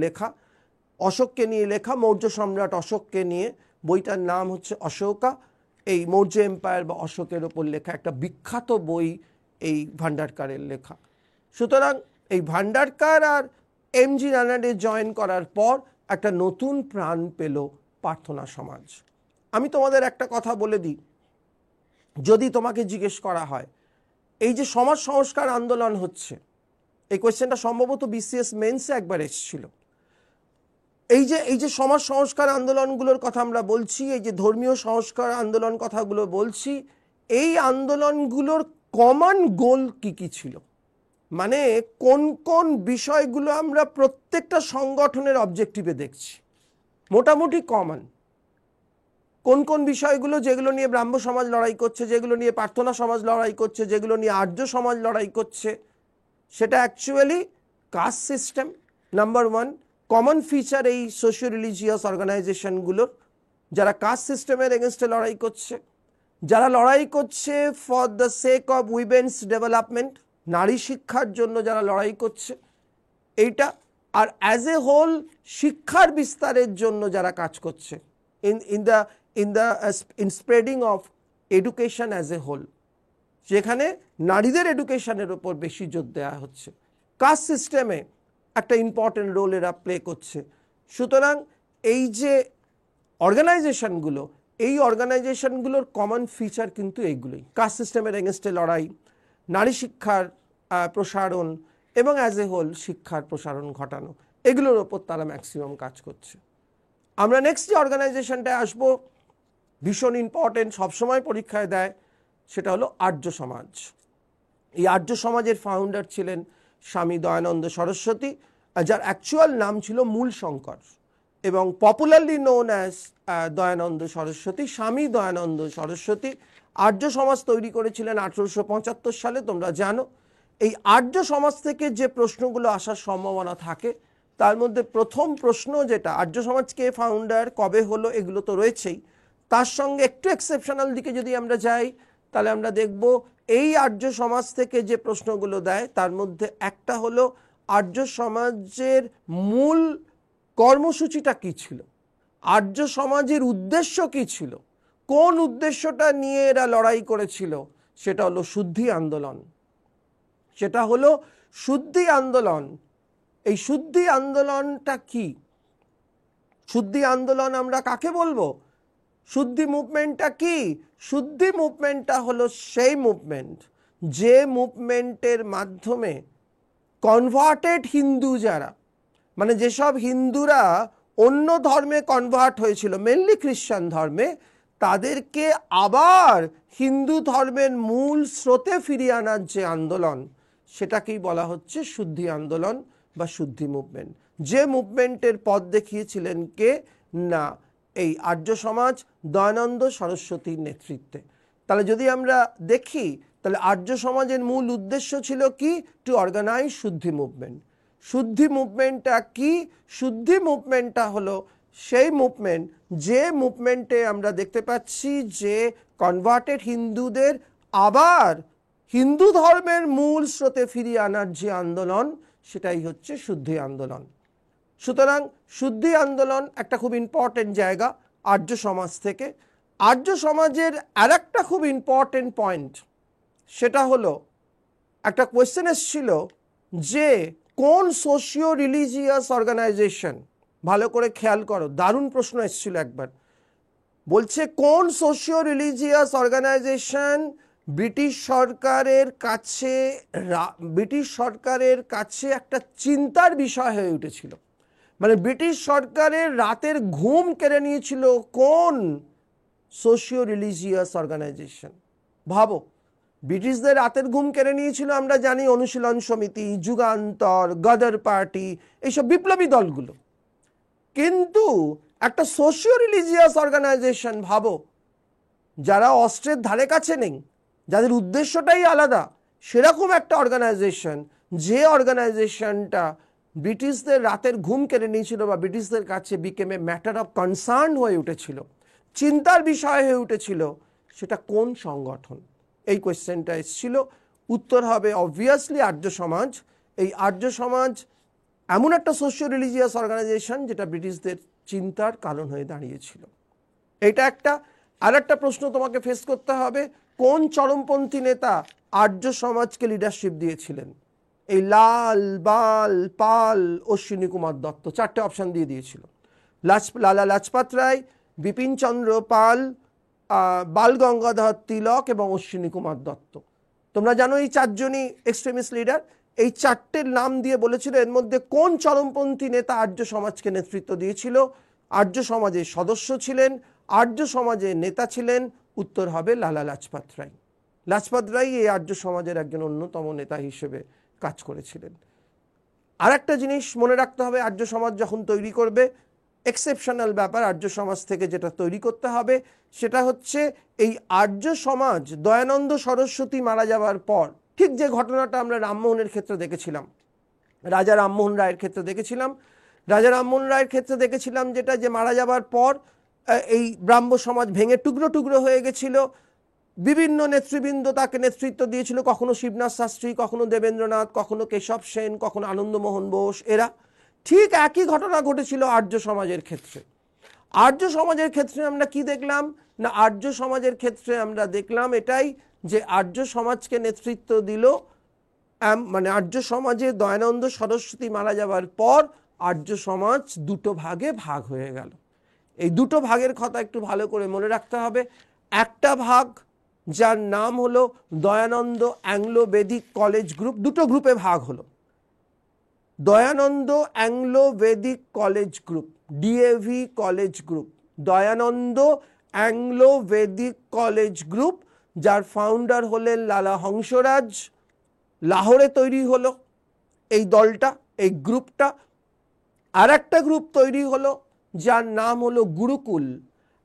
লেখা, মৌর্য সম্রাট অশোককে নিয়ে। বইটার নাম হচ্ছে অশোকা। এই মৌর্য এম্পায়ার বা অশোকের ওপর লেখা একটা বিখ্যাত বই এই ভান্ডারকরের লেখা। সুতরাং এই ভান্ডারকর আর এমজি রানাডে জয়েন করার পর একটা নতুন প্রাণ পেল প্রার্থনা সমাজ। আমি তোমাদের একটা কথা বলে দিই, যদি তোমাকে জিজ্ঞেস করা হয় এই যে সমাজ সংস্কার আন্দোলন হচ্ছে, এই কোয়েশ্চেনটা সম্ভবত বিসিএস মেন্সে একবার এসেছিল। এই যে সমাজ সংস্কার আন্দোলনগুলোর কথা আমরা বলছি, এই যে ধর্মীয় সংস্কার আন্দোলন কথাগুলো বলছি, এই আন্দোলনগুলোর কমন গোল কি কি ছিল, মানে কোন কোন বিষয়গুলো আমরা প্রত্যেকটা সংগঠনের অবজেক্টিভে দেখছি, মোটামুটি কমন। কোন কোন বিষয়গুলো যেগুলো নিয়ে ব্রাহ্ম সমাজ লড়াই করছে, যেগুলো নিয়ে প্রার্থনা সমাজ লড়াই করছে, যেগুলো নিয়ে আর্য সমাজ লড়াই করছে, সেটা actually caste system number one. Common feature এই সোশিও রিলিজিয়াস অর্গানাইজেশনগুলোর, যারা কাস্ট সিস্টেমের এগেনস্টে লড়াই করছে, যারা লড়াই করছে for the sake of women's development, নারী শিক্ষার জন্য যারা লড়াই করছে এইটা, আর অ্যাজ এ হোল শিক্ষার বিস্তারের জন্য যারা কাজ করছে in spreading of education as a whole, যেখানে নারীদের এডুকেশনের উপর বেশি জোর দেওয়া হচ্ছে, কাস্ট সিস্টেমে একটা ইম্পর্টেন্ট রোল এরা প্লে করছে। সুতরাং এই যে অর্গানাইজেশনগুলো, এই অর্গানাইজেশনগুলোর কমন ফিচার কিন্তু এইগুলোই: কাস্ট সিস্টেমের এগেনস্টে লড়াই, নারী শিক্ষার প্রসারণ এবং অ্যাজ এ হোল শিক্ষার প্রসারণ ঘটানো, এগুলোর ওপর তারা ম্যাক্সিমাম কাজ করছে। আমরা নেক্সট যে অর্গানাইজেশনটায় আসবো, ভীষণ ইম্পর্টেন্ট, সবসময় পরীক্ষায় দেয়, সেটা হলো আর্য সমাজ। এই আর্য সমাজের ফাউন্ডার ছিলেন স্বামী দয়ানন্দ সরস্বতী, যার অ্যাকচুয়াল নাম ছিল মূল শঙ্কর এবং popularly known as Dayanand Saraswati. Swami Dayanand Saraswati আর্য সমাজ তৈরি করেছিলেন 1875 সালে। তোমরা জানো এই আর্য সমাজ থেকে যে প্রশ্নগুলো আসার সম্ভাবনা থাকে, তার মধ্যে প্রথম প্রশ্ন যেটা, আর্য সমাজ কে ফাউন্ডার, কবে হলো, এগুলো তো রয়েছেই, তার সঙ্গে একটু এক্সেপশনাল দিকে যদি আমরা যাই, তাহলে আমরা দেখব এই আর্য সমাজ থেকে যে প্রশ্নগুলো দেয় তার মধ্যে একটা হলো আর্য সমাজের মূল কর্মসূচিটা কী ছিল, আর্য সমাজের উদ্দেশ্য কী ছিল, কোন উদ্দেশ্যটা নিয়ে এরা লড়াই করেছিল, সেটা হলো শুদ্ধি আন্দোলন। সেটা হলো শুদ্ধি আন্দোলন। এই শুদ্ধি আন্দোলনটা কি? শুদ্ধি আন্দোলন আমরা কাকে বলবো? শুদ্ধি মুভমেন্টটা কি? শুদ্ধি মুভমেন্টটা হলো সেই মুভমেন্ট যে মুভমেন্টের মাধ্যমে কনভার্টেড হিন্দু যারা, মানে যেসব হিন্দুরা অন্য ধর্মে কনভার্ট হয়েছিল, মেনলি খ্রিস্টান ধর্মে, তাদেরকে আবার হিন্দু ধর্মের মূল স্রোতে ফিরিয়ে আনার যে আন্দোলন, সেটাকেই বলা হচ্ছে শুদ্ধি আন্দোলন বা শুদ্ধি মুভমেন্ট। যে মুভমেন্টের পথ দেখিয়েছিলেন কে? না, এই আর্য সমাজ দয়ানন্দ সরস্বতীর নেতৃত্বে। তাহলে যদি আমরা দেখি, তাহলে আর্য সমাজের মূল উদ্দেশ্য ছিল কি? টু অর্গানাইজ শুদ্ধি মুভমেন্ট। শুদ্ধি মুভমেন্টটা কি? শুদ্ধি মুভমেন্টটা হলো সেই মুভমেন্ট যে মুভমেন্টে আমরা দেখতে পাচ্ছি যে কনভার্টেড হিন্দুদের আবার হিন্দু ধর্মের মূল স্রোতে ফিরিয়ে আনার যে আন্দোলন, সেটাই হচ্ছে শুদ্ধি আন্দোলন। সুতরাং শুদ্ধি আন্দোলন একটা খুব ইম্পর্টেন্ট জায়গা আর্য সমাজ থেকে। আর্য সমাজের আর একটা খুব ইম্পর্টেন্ট পয়েন্ট, সেটা হলো একটা কোয়েশ্চেন এসেছিল যে কোন সোশিও রিলিজিয়াস অর্গানাইজেশন, ভালো করে খেয়াল করো, দারুণ প্রশ্ন এসেছিল একবার, বলছে কোন সোশিও রিলিজিয়াস অর্গানাইজেশন ব্রিটিশ সরকারের কাছে একটা চিন্তার বিষয় হয়ে উঠেছিল, মানে ব্রিটিশ সরকারের রাতের ঘুম কেড়ে নিয়েছিল কোন সোশিও রিলিজিয়াস অর্গানাইজেশন? ভাবো, ব্রিটিশদের রাতের ঘুম কেড়ে নিয়েছিল আমরা জানি অনুশীলন সমিতি, যুগান্তর, গদর পার্টি, এইসব বিপ্লবী দলগুলো। কিন্তু একটা সোশিও রিলিজিয়াস অর্গানাইজেশন ভাবো, যারা অস্ত্রের ধারে কাছে নেই, যাদের উদ্দেশ্যটাই আলাদা, সেরকম একটা অর্গানাইজেশন, যে অর্গানাইজেশনটা ব্রিটিশদের রাতের ঘুম কেড়ে নিয়েছিল বা ব্রিটিশদের কাছে became a matter of concern হয়ে উঠেছিল, চিন্তার বিষয় হয়ে উঠেছিল, সেটা কোন সংগঠন? এই কোয়েশ্চেনটা এসেছিল। উত্তর হবে অবভিয়াসলি আর্য সমাজ। এই আর্য সমাজ এমন একটা সোশিও রিলিজিয়াস অর্গানাইজেশন যেটা ব্রিটিশদের চিন্তার কারণ হয়ে দাঁড়িয়েছিল। এটা একটা। আর একটা প্রশ্ন তোমাকে ফেস করতে হবে, কোন চরমপন্থী নেতা আর্য সমাজকে লিডারশিপ দিয়েছিলেন? এই লাল, বাল, পাল, অশ্বিনী কুমার দত্ত, চারটে অপশান দিয়ে দিয়েছিল। লালা লাজপত রায়, বিপিন চন্দ্র পাল, বাল গঙ্গাধর তিলক এবং অশ্বিনী কুমার দত্ত। তোমরা জানো এই চারজনই এক্সট্রিমিস্ট লিডার। এই চারটের নাম দিয়ে বলেছিল এর মধ্যে কোন চরমপন্থী নেতা আর্য সমাজকে নেতৃত্ব দিয়েছিল, আর্য সমাজের সদস্য ছিলেন, আর্য সমাজের নেতা ছিলেন। উত্তর হবে লালা লাজপত রায়। লাজপত রায় এই আর্য সমাজের একজন অন্যতম নেতা হিসেবে কাজ করেছিলেন। আর একটা জিনিস মনে রাখতে হবে, আর্য সমাজ যখন তৈরি করবে এক্সেপশনাল ব্যাপার আর্য সমাজ থেকে যেটা তৈরি করতে হবে সেটা হচ্ছে এই আর্য সমাজ দয়ানন্দ সরস্বতী মারা যাওয়ার পর, ঠিক যে ঘটনাটা আমরা রামমোহনের ক্ষেত্রে দেখেছিলাম, রাজা রামমোহন রায়ের ক্ষেত্রে দেখেছিলাম, রাজা রামমোহন রায়ের ক্ষেত্রে দেখেছিলাম যেটা যে মারা যাবার পর এই ব্রাহ্ম সমাজ ভেঙে টুকরো টুকরো হয়ে গেছিল। বিভিন্ন নেতৃবৃন্দ তাকে নেতৃত্ব দিয়েছিল, কখনো শিবনাথ শাস্ত্রী, কখনো দেবেন্দ্রনাথ, কখনো কেশব সেন, কখনো আনন্দমোহন বোস। এরা ঠিক একই ঘটনা ঘটেছিল আর্য সমাজের ক্ষেত্রে। আর্য সমাজের ক্ষেত্রে আমরা কি দেখলাম না, আর্য সমাজের ক্ষেত্রে আমরা দেখলাম এটাই যে আর্য সমাজকে নেতৃত্ব দিল, মানে আর্য সমাজে দয়ানন্দ সরস্বতী মারা যাওয়ার পর আর্য সমাজ দুটো ভাগে ভাগ হয়ে গেল। এই দুটো ভাগের কথা একটু ভালো করে মনে রাখতে হবে। একটা ভাগ যার নাম হলো Dayanand Anglo Vedic college group, দুটো গ্রুপে ভাগ হলো। Dayanand Anglo Vedic college group, DAV college group, Dayanand Anglo Vedic college group, যার ফাউন্ডার হলেন লালা হংসরাজ। লাহোরে তৈরি হলো এই দলটা, এই গ্রুপটা। আর একটা গ্রুপ তৈরি হলো যার নাম হলো গুরুকুল,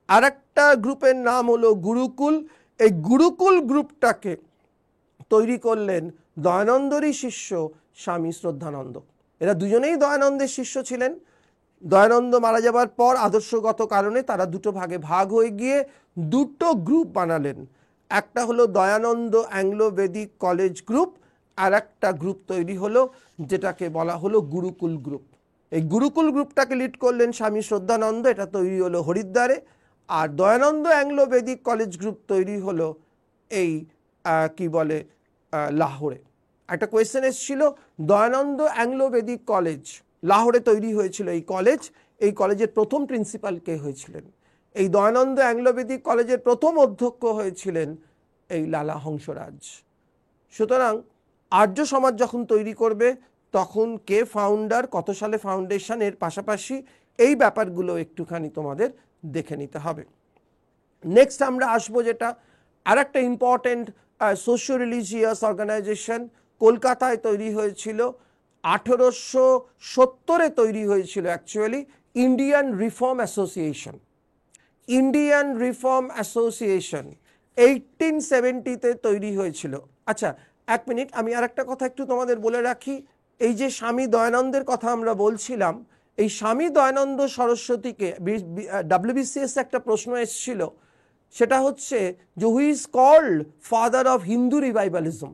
আর একটা গ্রুপের নাম হলো গুরুকুল। এই গুরুকুল গ্রুপটাকে তৈরি করলেন দয়ানন্দরই শিষ্য স্বামী শ্রদ্ধানন্দ। এরা দুজনেই দয়ানন্দের শিষ্য ছিলেন। দয়ানন্দ মারা যাবার পর আদর্শগত কারণে তারা দুটো ভাগে ভাগ হয়ে গিয়ে দুটো গ্রুপ বানালেন। একটা হলো Dayanand Anglo Vedic college group, আর একটা গ্রুপ তৈরি হলো যেটাকে বলা হলো গুরুকুল গ্রুপ। এই গুরুকুল গ্রুপটাকে লিড করলেন স্বামী শ্রদ্ধানন্দ, এটা তৈরি হলো হরিদ্বারে। আর Dayananda Anglo Vedic college group তৈরি হলো এই কি বলে লাহোরে। একটা কোয়েশ্চেন এসেছিল, দয়ানন্দ অ্যাংলো বেদিক কলেজ লাহোরে তৈরি হয়েছিল এই কলেজ, এই কলেজের প্রথম প্রিন্সিপাল কে হয়েছিলেন? এই দয়ানন্দ অ্যাংলো বেদিক কলেজের প্রথম অধ্যক্ষ হয়েছিলেন এই লালা হংসরাজ। সুতরাং আর্য সমাজ যখন তৈরি করবে তখন কে ফাউন্ডার, কত সালে ফাউন্ডেশন, এর পাশাপাশি এই ব্যাপারগুলো একটুখানি তোমাদের দেখে নিতে হবে। নেক্সট আমরা আসবো যেটা আর একটা ইম্পর্টেন্ট সোশিও রিলিজিয়াস অর্গানাইজেশন, কলকাতায় তৈরি হয়েছিল 1870-এ তৈরি হয়েছিল actually, Indian reform association. Indian reform association 1870-তে তৈরি হয়েছিল। আচ্ছা এক মিনিট, আমি আর একটা কথা একটু তোমাদের বলে রাখি। এই যে স্বামী দয়ানন্দের কথা আমরা বলছিলাম, এই স্বামী দয়ানন্দ সরস্বতীকে WBCS একটা প্রশ্ন এসেছিল, সেটা হচ্ছে যে who is called father of Hindu revivalism,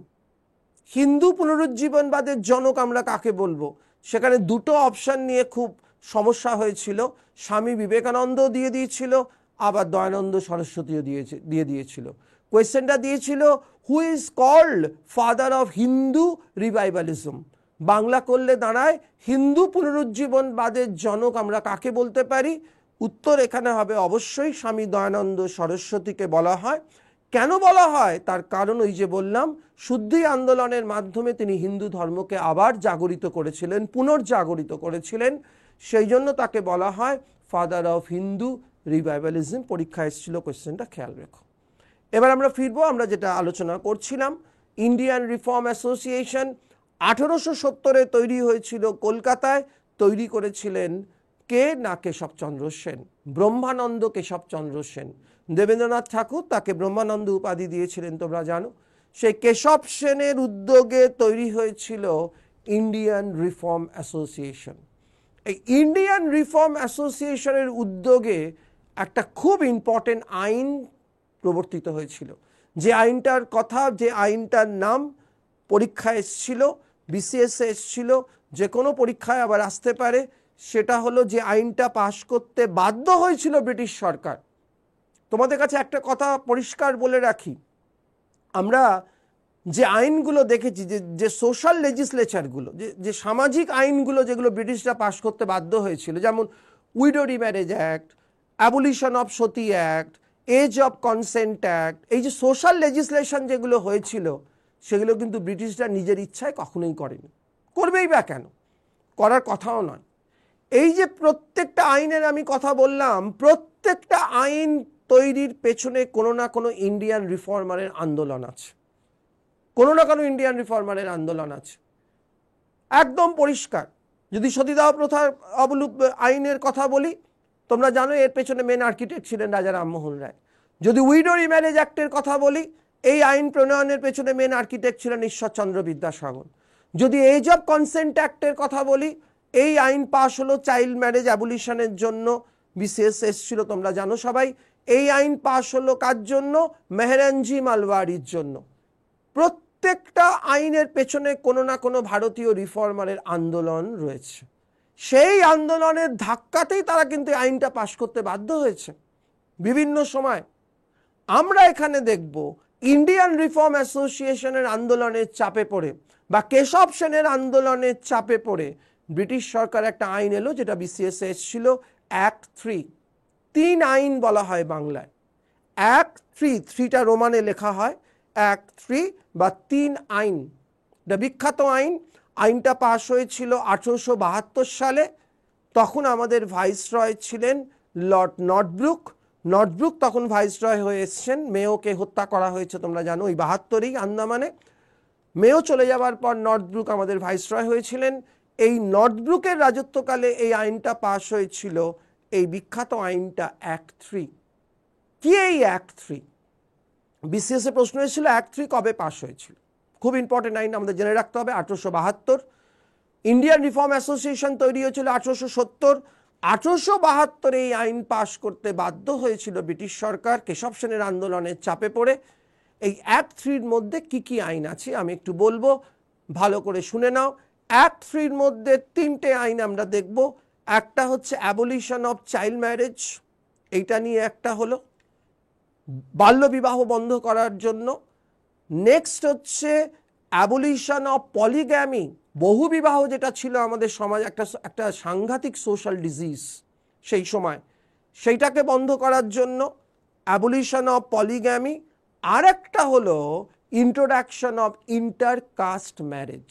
Hindu পুনরুজ্জীবনবাদের জনক আমরা কাকে বলবো? সেখানে দুটো অপশান নিয়ে খুব সমস্যা হয়েছিল। স্বামী বিবেকানন্দ দিয়ে দিয়েছিল, আবার দয়ানন্দ সরস্বতীও দিয়ে দিয়েছিল। কোয়েশ্চেনটা দিয়েছিল who is called father of Hindu revivalism, Bangla করলে দাঁড়ায় হিন্দু পুনরুজ্জীবনবাদের জনক আমরা কাকে বলতে পারি? উত্তর এখানে হবে অবশ্যই স্বামী দয়ানন্দ সরস্বতীকে বলা হয়। কেন বলা হয়? তার কারণ ওই যে বললাম, শুদ্ধি আন্দোলনের মাধ্যমে তিনি হিন্দু ধর্মকে আবার জাগরিত করেছিলেন, পুনর্জাগরিত করেছিলেন, সেই জন্য তাকে বলা হয় ফাদার অফ হিন্দু রিভাইভালিজম। পরীক্ষা এসেছিল, কোয়েশ্চেনটা খেয়াল রেখো। এবার আমরা ফিরবো, আমরা যেটা আলোচনা করছিলাম, ইন্ডিয়ান রিফর্ম অ্যাসোসিয়েশন 1870-এ তৈরি হয়েছিল কলকাতায়। তৈরি করেছিলেন কে? না কেশবচন্দ্র সেন, ব্রহ্মানন্দ কেশবচন্দ্র সেন। দেবেন্দ্রনাথ ঠাকুর তাকে ব্রহ্মানন্দ উপাধি দিয়েছিলেন, তোমরা জানো। সেই কেশব সেনের উদ্যোগে তৈরি হয়েছিল ইন্ডিয়ান রিফর্ম অ্যাসোসিয়েশন। এই ইন্ডিয়ান রিফর্ম অ্যাসোসিয়েশনের উদ্যোগে একটা খুব ইম্পর্টেন্ট আইন প্রবর্তিত হয়েছিল, যে আইনটার কথা, যে আইনটার নাম পরীক্ষায় এসেছিল, বিসিএসে এসেছিল, যে কোনো পরীক্ষায় আবার আসতে পারে। সেটা হলো যে আইনটা পাশ করতে বাধ্য হয়েছিল ব্রিটিশ সরকার। তোমাদের কাছে একটা কথা পরিষ্কার বলে রাখি, আমরা যে আইনগুলো দেখেছি, যে সোশ্যাল লেজিসলেচারগুলো, যে সামাজিক আইনগুলো যেগুলো ব্রিটিশরা পাশ করতে বাধ্য হয়েছিল, যেমন widow remarriage act, abolition of sati act, age of consent act, এই যে সোশ্যাল লেজিসলেশন যেগুলো হয়েছিল, সেগুলো কিন্তু ব্রিটিশরা নিজের ইচ্ছায় কখনোই করেনি। করবেই বা কেন? করার কথাও নয়। এই যে প্রত্যেকটা আইনের আমি কথা বললাম, প্রত্যেকটা আইন তৈরির পেছনে কোনো না কোনো ইন্ডিয়ান রিফর্মারের আন্দোলন আছে, কোনো না কোনো ইন্ডিয়ান রিফর্মারের আন্দোলন আছে, একদম পরিষ্কার। যদি সতীদাহ প্রথার আইনের কথা বলি, তোমরা জানো এর পেছনে মেন আর্কিটেক্ট ছিলেন রাজা রামমোহন রায়। যদি উইডো রিম্যারেজ অ্যাক্টের কথা বলি, এই আইন প্রণয়নের পেছনে মেন আর্কিটেক্ট ছিলেন ঈশ্বরচন্দ্র বিদ্যাসাগর। যদি এজ অফ কনসেন্ট অ্যাক্টের কথা বলি, এই আইন পাশ হলো চাইল্ড ম্যারেজ অ্যাবলিশনের জন্য, বিসিএস এসেছিল তোমরা জানো সবাই। এই আইন পাশ হলো কার জন্য? মেহরানজি মালওয়ারির জন্য। প্রত্যেকটা আইনের পেছনে কোনো না কোনো ভারতীয় রিফর্মারের আন্দোলন রয়েছে। সেই আন্দোলনের ধাক্কাতেই তারা কিন্তু আইনটা পাশ করতে বাধ্য হয়েছে বিভিন্ন সময়। আমরা এখানে দেখব ইন্ডিয়ান রিফর্ম অ্যাসোসিয়েশনের আন্দোলনের চাপে পড়ে বা কেশব সেনের আন্দোলনের চাপে পড়ে ব্রিটিশ সরকার একটা আইন এলো, যেটা বিসিএস এসেছিল, অ্যাক্ট 3। 3 আইন বলা হয় বাংলায়। অ্যাক্ট 3টা রোমানে লেখা হয় অ্যাক্ট 3 বা 3 আইন। এটা বিখ্যাত আইন। আইনটা পাশ হয়েছিল 1872 সালে। তখন আমাদের ভাইসরয় ছিলেন লর্ড নর্থব্রুক। নর্থব্রুক তখন ভাইসরয় হয়ে এসছেন। মেয়োকে হত্যা করা হয়েছে তোমরা জানো ওই 72-ই আন্দামানে। মেয়ো চলে যাওয়ার পর নর্থব্রুক আমাদের ভাইসরয় হয়েছিলেন। এই নর্থব্রুকের রাজত্বকালে এই আইনটা পাশ হয়েছিল, এই বিখ্যাত আইনটা অ্যাক্ট 3। কি এই অ্যাক্ট 3? বিসিএস এ প্রশ্ন এসেছিল অ্যাক্ট 3 কবে পাশ হয়েছিল। খুব ইম্পর্টেন্ট আইন, আমাদের জেনে রাখতে হবে। 1872। ইন্ডিয়ান রিফর্ম অ্যাসোসিয়েশন তৈরি হয়েছিল 1870। 1872 এই আইন পাশ করতে বাধ্য হয়েছিল ব্রিটিশ সরকার কেশব সেনের আন্দোলনের চাপে পড়ে। এই অ্যাক্ট 3-র মধ্যে কি কি আইন আছে আমি একটু বলবো, ভালো করে শুনে নাও। অ্যাক্ট 3-র মধ্যে 3টে আইন আমরা দেখব। একটা হচ্ছে অ্যাবলিশন অফ চাইল্ড ম্যারেজ, এইটা নিয়ে একটা হলো বাল্যবিবাহ বন্ধ করার জন্য। নেক্সট হচ্ছে অ্যাবলিশন অফ পলিগ্যামি, বহুবিবাহ যেটা ছিল আমাদের সমাজ একটা সাংঘাতিক সোশ্যাল ডিজিজ সেই সময়, সেইটাকে বন্ধ করার জন্য অ্যাবলিশন অফ পলিগ্যামি। আর একটা হলো introduction of intercaste marriage.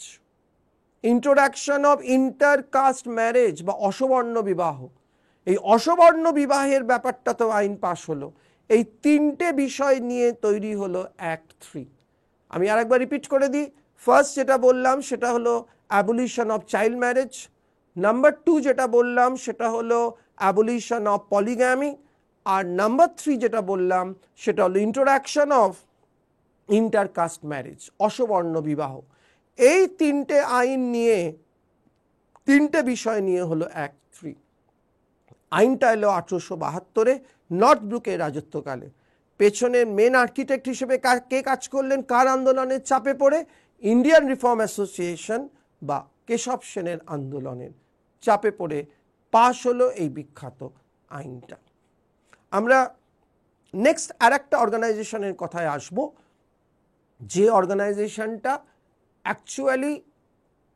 Introduction of intercaste marriage বা অসবর্ণ বিবাহ। এই অসবর্ণ বিবাহের ব্যাপারটা তো আইন পাশ হলো। এই 3টে বিষয় নিয়ে তৈরি হলো অ্যাক্ট 3। আমি আরেকবার রিপিট করে দিই। ফার্স্ট যেটা বললাম সেটা হলো abolition of child marriage. Number 2 যেটা বললাম সেটা হলো অ্যাবলিশন অফ পলিগ্যামি। আর নাম্বার 3 যেটা বললাম সেটা হলো ইন্ট্রোডাকশন অফ ইন্টারকাস্ট ম্যারেজ, অসবর্ণ বিবাহ। এই 3টে আইন নিয়ে, 3টে বিষয় নিয়ে হলো অ্যাক্ট 3। আইনটা এলো 1872-এ নর্থব্রুকের রাজত্বকালে। পেছনে মেন আর্কিটেক্ট হিসেবে কে কাজ করলেন, কার আন্দোলনের চাপে পড়ে? ইন্ডিয়ান রিফর্ম অ্যাসোসিয়েশন বা কেশব সেনের আন্দোলনের চাপে পড়ে পাশ হলো এই বিখ্যাত আইনটা। আমরা নেক্সট আর একটা অর্গানাইজেশনের কথায় আসব, যে অর্গানাইজেশনটা অ্যাকচুয়ালি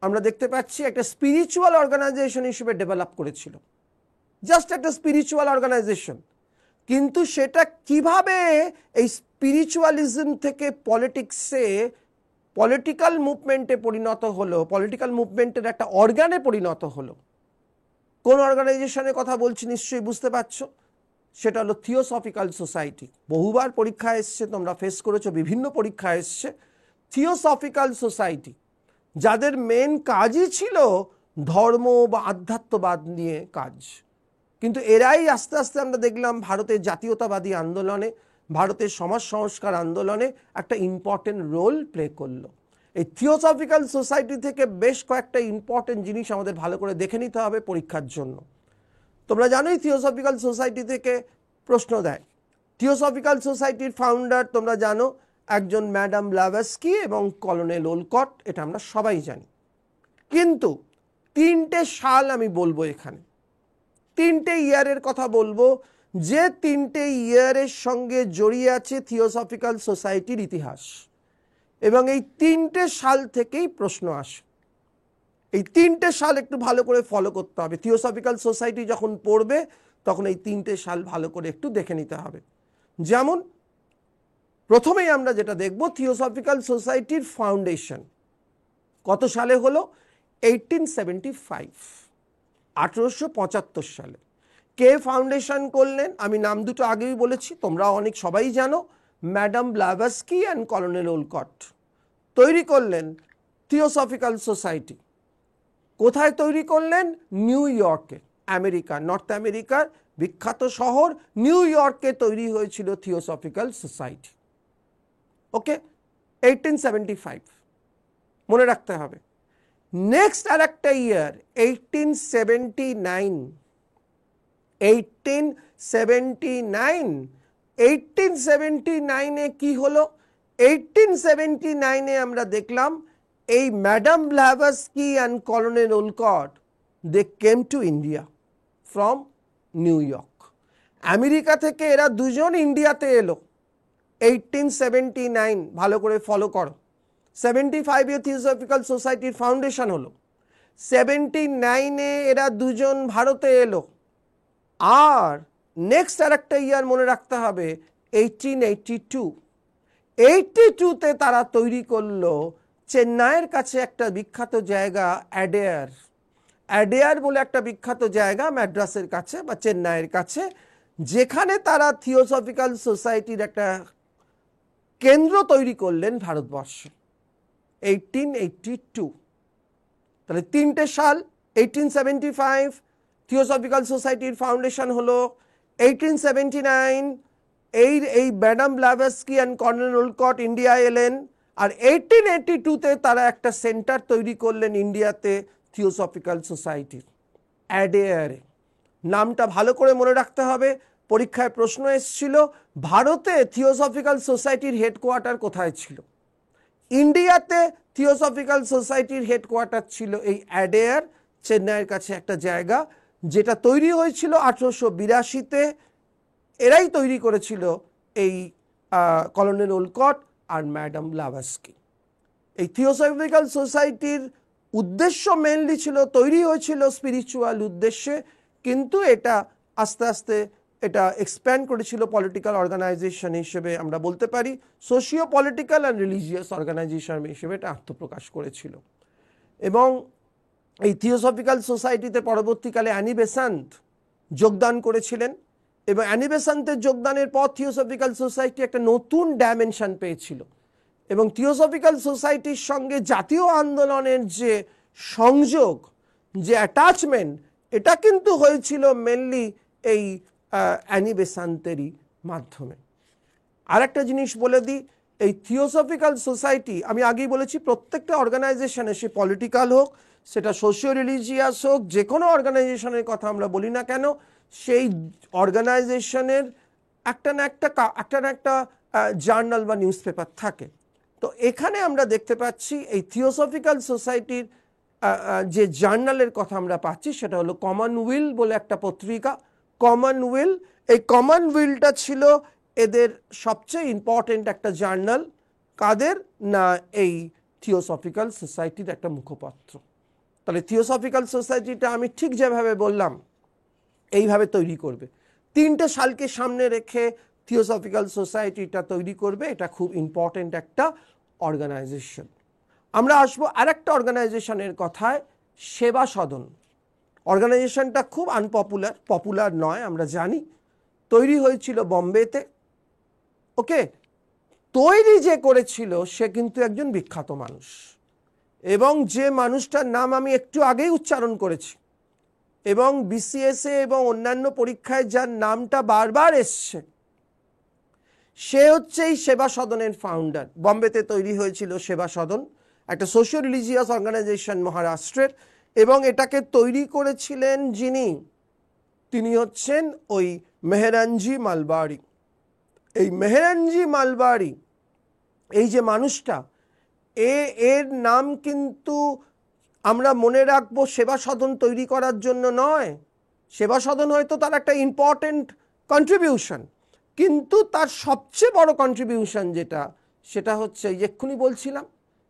আমরা দেখতে পাচ্ছি একটা স্পিরিচুয়াল অর্গানাইজেশন হিসেবে ডেভেলপ করেছিল, জাস্ট একটা স্পিরিচুয়াল অর্গানাইজেশন। কিন্তু সেটা কিভাবে এই স্পিরিচুয়ালিজম থেকে পলিটিক্সে, পলিটিক্যাল মুভমেন্টে পরিণত হলো, পলিটিক্যাল মুভমেন্টের একটা অর্গানে পরিণত হলো। কোন অর্গানাইজেশনের কথা বলছি নিশ্চয়ই বুঝতে পারছো, সেটা হলো থিওসফিক্যাল সোসাইটি। বহুবার পরীক্ষা এসছে, তোমরা ফেস করেছো, বিভিন্ন পরীক্ষা এসছে। থিওসফিক্যাল সোসাইটি, যাদের মেন কাজই ছিল ধর্ম বা আধ্যাত্মবাদ নিয়ে কাজ। কিন্তু এরাই আস্তে আস্তে আমরা দেখলাম ভারতের জাতীয়তাবাদী আন্দোলনে, ভারতের সমাজ সংস্কার আন্দোলনে একটা ইম্পর্টেন্ট রোল প্লে করলো। এই থিওসফিক্যাল সোসাইটি থেকে বেশ কয়েকটা ইম্পর্টেন্ট জিনিস আমাদের ভালো করে দেখে নিতে হবে পরীক্ষার জন্য। তোমরা জানোই থিওসফিক্যাল সোসাইটি থেকে প্রশ্ন দেয়। থিওসফিক্যাল সোসাইটির ফাউন্ডার তোমরা জানো একজন ম্যাডাম ব্লাভাস্কি এবং কলোনেল ওলকট, এটা আমরা সবাই জানি। কিন্তু 3টে সাল আমি বলবো এখানে, 3টে ইয়ারের কথা বলবো, যে 3টে ইয়ারের সঙ্গে জড়িয়ে আছে থিওসফিক্যাল সোসাইটির ইতিহাস, এবং এই 3টে সাল থেকেই প্রশ্ন আসে। এই 3টে সাল একটু ভালো করে ফলো করতে হবে। থিওসফিক্যাল সোসাইটি যখন পড়বে তখন এই 3টে সাল ভালো করে একটু দেখে নিতে হবে। যেমন প্রথমেই আমরা যেটা দেখব, থিওসফিক্যাল সোসাইটির ফাউন্ডেশন কত সালে হলো? 1875, 1875 সালে। কে ফাউন্ডেশন করলেন? আমি নাম দুটো আগেই বলেছি, তোমরা অনেক সবাই জানো, ম্যাডাম ব্লাভাস্কি অ্যান্ড কলোনেল ওলকট তৈরি করলেন থিওসফিক্যাল সোসাইটি। কোথায় তৈরি করলেন? নিউ ইয়র্কে, আমেরিকা, নর্থ আমেরিকার বিখ্যাত শহর নিউ ইয়র্কে তৈরি হয়েছিল থিওসফিক্যাল সোসাইটি। ওকে, 1875 মনে রাখতে হবে। নেক্সট আর একটা ইয়ার 1879 কি হলো? 1879 আমরা দেখলাম এই madam Blavatsky and colonel Olcott they came to India from New York. America থেকে এরা দুজন ইন্ডিয়াতে এলো 1879, ভালো করে ফলো করো। 75 থিওসফিক্যাল সোসাইটির ফাউন্ডেশন হলো। 79 এরা দুজন ভারতে এলো। আর নেক্সট আর একটা ইয়ার মনে রাখতে হবে 1882 তারা তৈরি করলো চেন্নাইয়ের কাছে একটা বিখ্যাত জায়গা অ্যাডেয়ার বলে একটা বিখ্যাত জায়গা ম্যাড্রাসের কাছে বা চেন্নাইয়ের কাছে, যেখানে তারা থিওসফিক্যাল সোসাইটির একটা কেন্দ্র তৈরি করলেন ভারতবর্ষে 1882। তাহলে তিনটে সাল 1875 থিওসফিক্যাল সোসাইটির ফাউন্ডেশন হলো, 1879 এই madam Blavatsky and colonel Olcott India এলেন, আর 1882 তারা একটা সেন্টার তৈরি করলেন ইন্ডিয়াতে থিওসফিক্যাল সোসাইটির অ্যাডেয়ারে। নামটা ভালো করে মনে রাখতে হবে, পরীক্ষায় প্রশ্ন এসেছিল ভারতে থিওসফিক্যাল সোসাইটির হেডকোয়ার্টার কোথায় ছিল? ইন্ডিয়াতে থিওসফিক্যাল সোসাইটির হেডকোয়ার্টার ছিল এই অ্যাডেয়ার, চেন্নাইয়ের কাছে একটা জায়গা, যেটা তৈরি হয়েছিল 1882-তে। এরাই তৈরি করেছিল এই কলোনেল ওলকট আর ম্যাডাম ব্লাভাটস্কি। এই থিওসফিক্যাল সোসাইটির উদ্দেশ্য মেনলি ছিল, তৈরি হয়েছিল স্পিরিচুয়াল উদ্দেশ্যে, কিন্তু এটা আস্তে আস্তে এটা এক্সপ্যান্ড করেছিল পলিটিক্যাল অর্গানাইজেশন হিসেবে, আমরা বলতে পারি socio political and religious organisation হিসেবে এটা আত্মপ্রকাশ করেছিল। এবং এই থিওসফিক্যাল সোসাইটিতে পরবর্তীকালে অ্যানি বেসান্ত যোগদান করেছিলেন, এবং অ্যানি বেসান্তের যোগদানের পর থিওসফিক্যাল সোসাইটি একটা নতুন ডাইমেনশন পেয়েছিল। এবং থিওসফিক্যাল সোসাইটির সঙ্গে জাতীয় আন্দোলনের যে সংযোগ, যে অ্যাটাচমেন্ট, এটা কিন্তু হয়েছিল মেনলি এই অ্যানি বেসান্তেরই মাধ্যমে। আর একটা জিনিস বলে দিই, এই থিওসফিক্যাল সোসাইটি আমি আগেই বলেছি প্রত্যেকটা অর্গানাইজেশনে, সে পলিটিক্যাল হোক, সেটা সোশিও রিলিজিয়াস হোক, যে কোনো অর্গানাইজেশনের কথা আমরা বলি না কেন, সেই অর্গানাইজেশনের একটা না একটা জার্নাল বা নিউজ পেপার থাকে। তো এখানে আমরা দেখতে পাচ্ছি এই থিওসফিক্যাল সোসাইটির যে জার্নালের কথা আমরা পাচ্ছি সেটা হলো কমনওয়েল বলে একটা পত্রিকা। কমনওয়েল, এই কমনওয়েলটা ছিল এদের সবচেয়ে ইম্পর্টেন্ট একটা জার্নাল। কাদের না? এই থিওসফিক্যাল সোসাইটির একটা মুখপত্র। তাহলে থিওসফিক্যাল সোসাইটিটা আমি ঠিক যেভাবে বললাম এইভাবে তৈরি করবে, তিনটে সালকে সামনে রেখে থিওসফিক্যাল সোসাইটিটা তৈরি করবে। এটা খুব ইম্পর্টেন্ট একটা অর্গানাইজেশন। আমরা আসবো আর একটা অর্গানাইজেশনের কথায়, সেবা সদন। অর্গানাইজেশনটা খুব পপুলার নয়, আমরা জানি। তৈরি হয়েছিল বম্বেতে। ওকে, তৈরি যে করেছিল সে কিন্তু একজন বিখ্যাত মানুষ, এবং যে মানুষটার নাম আমি একটু আগেই উচ্চারণ করেছি, এবং বিসিএসএ এবং অন্যান্য পরীক্ষায় যার নামটা বারবার এসছে, সে হচ্ছে এই সেবা সদনের ফাউন্ডার। বম্বেতে তৈরি হয়েছিল সেবা সদন, একটা সোশিও রিলিজিয়াস অর্গানাইজেশন মহারাষ্ট্রের, এবং এটাকে তৈরি করেছিলেন তিনি হচ্ছেন ওই মেহরানজি মালবারি। এই মেহরানজি মালবারি, এই যে মানুষটা, এর নাম কিন্তু আমরা মনে রাখবো সেবা সদন তৈরি করার জন্য নয়। সেবা সদন হয়তো তার একটা ইম্পর্টেন্ট কন্ট্রিবিউশন, কিন্তু তার সবচেয়ে বড় কন্ট্রিবিউশন সেটা হচ্ছে এক্ষুনি বলছিলাম,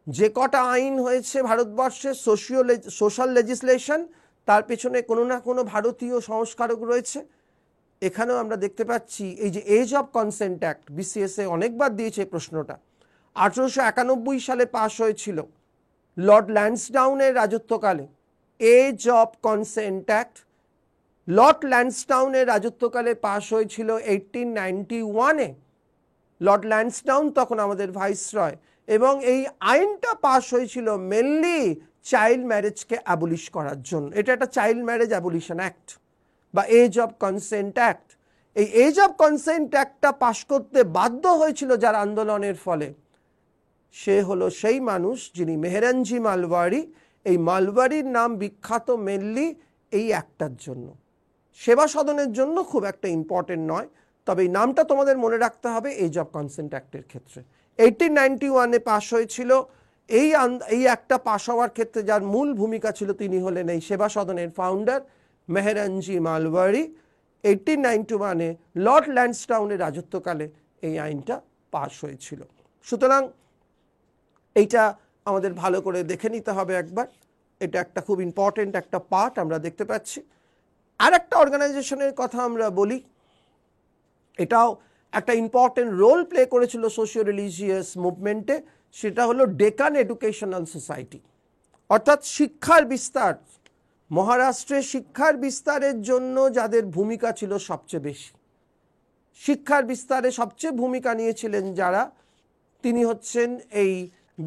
যে কটা আইন হয়েছে ভারতবর্ষে সোশ্যাল লেজিসলেশন, তার পেছনে কোনো না কোনো ভারতীয় সংস্কারক রয়েছে। এখানেও আমরা দেখতে পাচ্ছি এই যে এজ অফ কনসেন্ট অ্যাক্ট, বিসিএসএ অনেকবার দিয়েছে এই প্রশ্নটা, 1891 সালে পাশ হয়েছিল লর্ড ল্যান্সডাউনের রাজত্বকালে। Age of consent act lord ল্যান্সডাউনের রাজত্বকালে পাশ হয়েছিল 1891-এ। লর্ড ল্যান্সডাউন তখন আমাদের ভাইসরয়, এবং এই আইনটা পাশ হয়েছিল মেনলি চাইল্ড ম্যারেজকে অ্যাবলিশ করার জন্য। এটা একটা চাইল্ড ম্যারেজ অ্যাবলিশন অ্যাক্ট বা এজ অফ কনসেন্ট অ্যাক্ট। এই এজ অফ কনসেন্ট অ্যাক্টটা পাশ করতে বাধ্য হয়েছিল যার আন্দোলনের ফলে, সে হলো সেই মানুষ যিনি মেহেরনজি মালওয়ারি। এই মালওয়ারির নাম বিখ্যাত মেনলি এই অ্যাক্টটার জন্য, সেবা সদনের জন্য খুব একটা ইম্পর্টেন্ট নয়, তবে এই নামটা তোমাদের মনে রাখতে হবে এজ অফ কনসেন্ট অ্যাক্টের ক্ষেত্রে। 1891-এ পাশ হয়েছিল। এই অ্যাক্টটা পাশ হওয়ার ক্ষেত্রে যার মূল ভূমিকা ছিল তিনি হলেন এই সেবা সদনের ফাউন্ডার মেহেরনজি মালওয়ারি। 1891-এ লর্ড ল্যান্সডাউনের রাজত্বকালে এই আইনটা পাশ হয়েছিল। সুতরাং এইটা আমাদের ভালো করে দেখে নিতে হবে একবার। এটা একটা খুব ইম্পর্টেন্ট একটা পার্ট আমরা দেখতে পাচ্ছি। আর একটা অর্গানাইজেশনের কথা আমরা বলি, এটাও একটা ইম্পর্টেন্ট রোল প্লে করেছিল সোশিও রিলিজিয়াস মুভমেন্টে, সেটা হলো ডেকান এডুকেশনাল সোসাইটি। অর্থাৎ শিক্ষার বিস্তার, মহারাষ্ট্রে শিক্ষার বিস্তারের জন্য যাদের ভূমিকা ছিল সবচেয়ে বেশি, শিক্ষার বিস্তারে সবচেয়ে ভূমিকা নিয়েছিলেন যারা, তিনি হচ্ছেন এই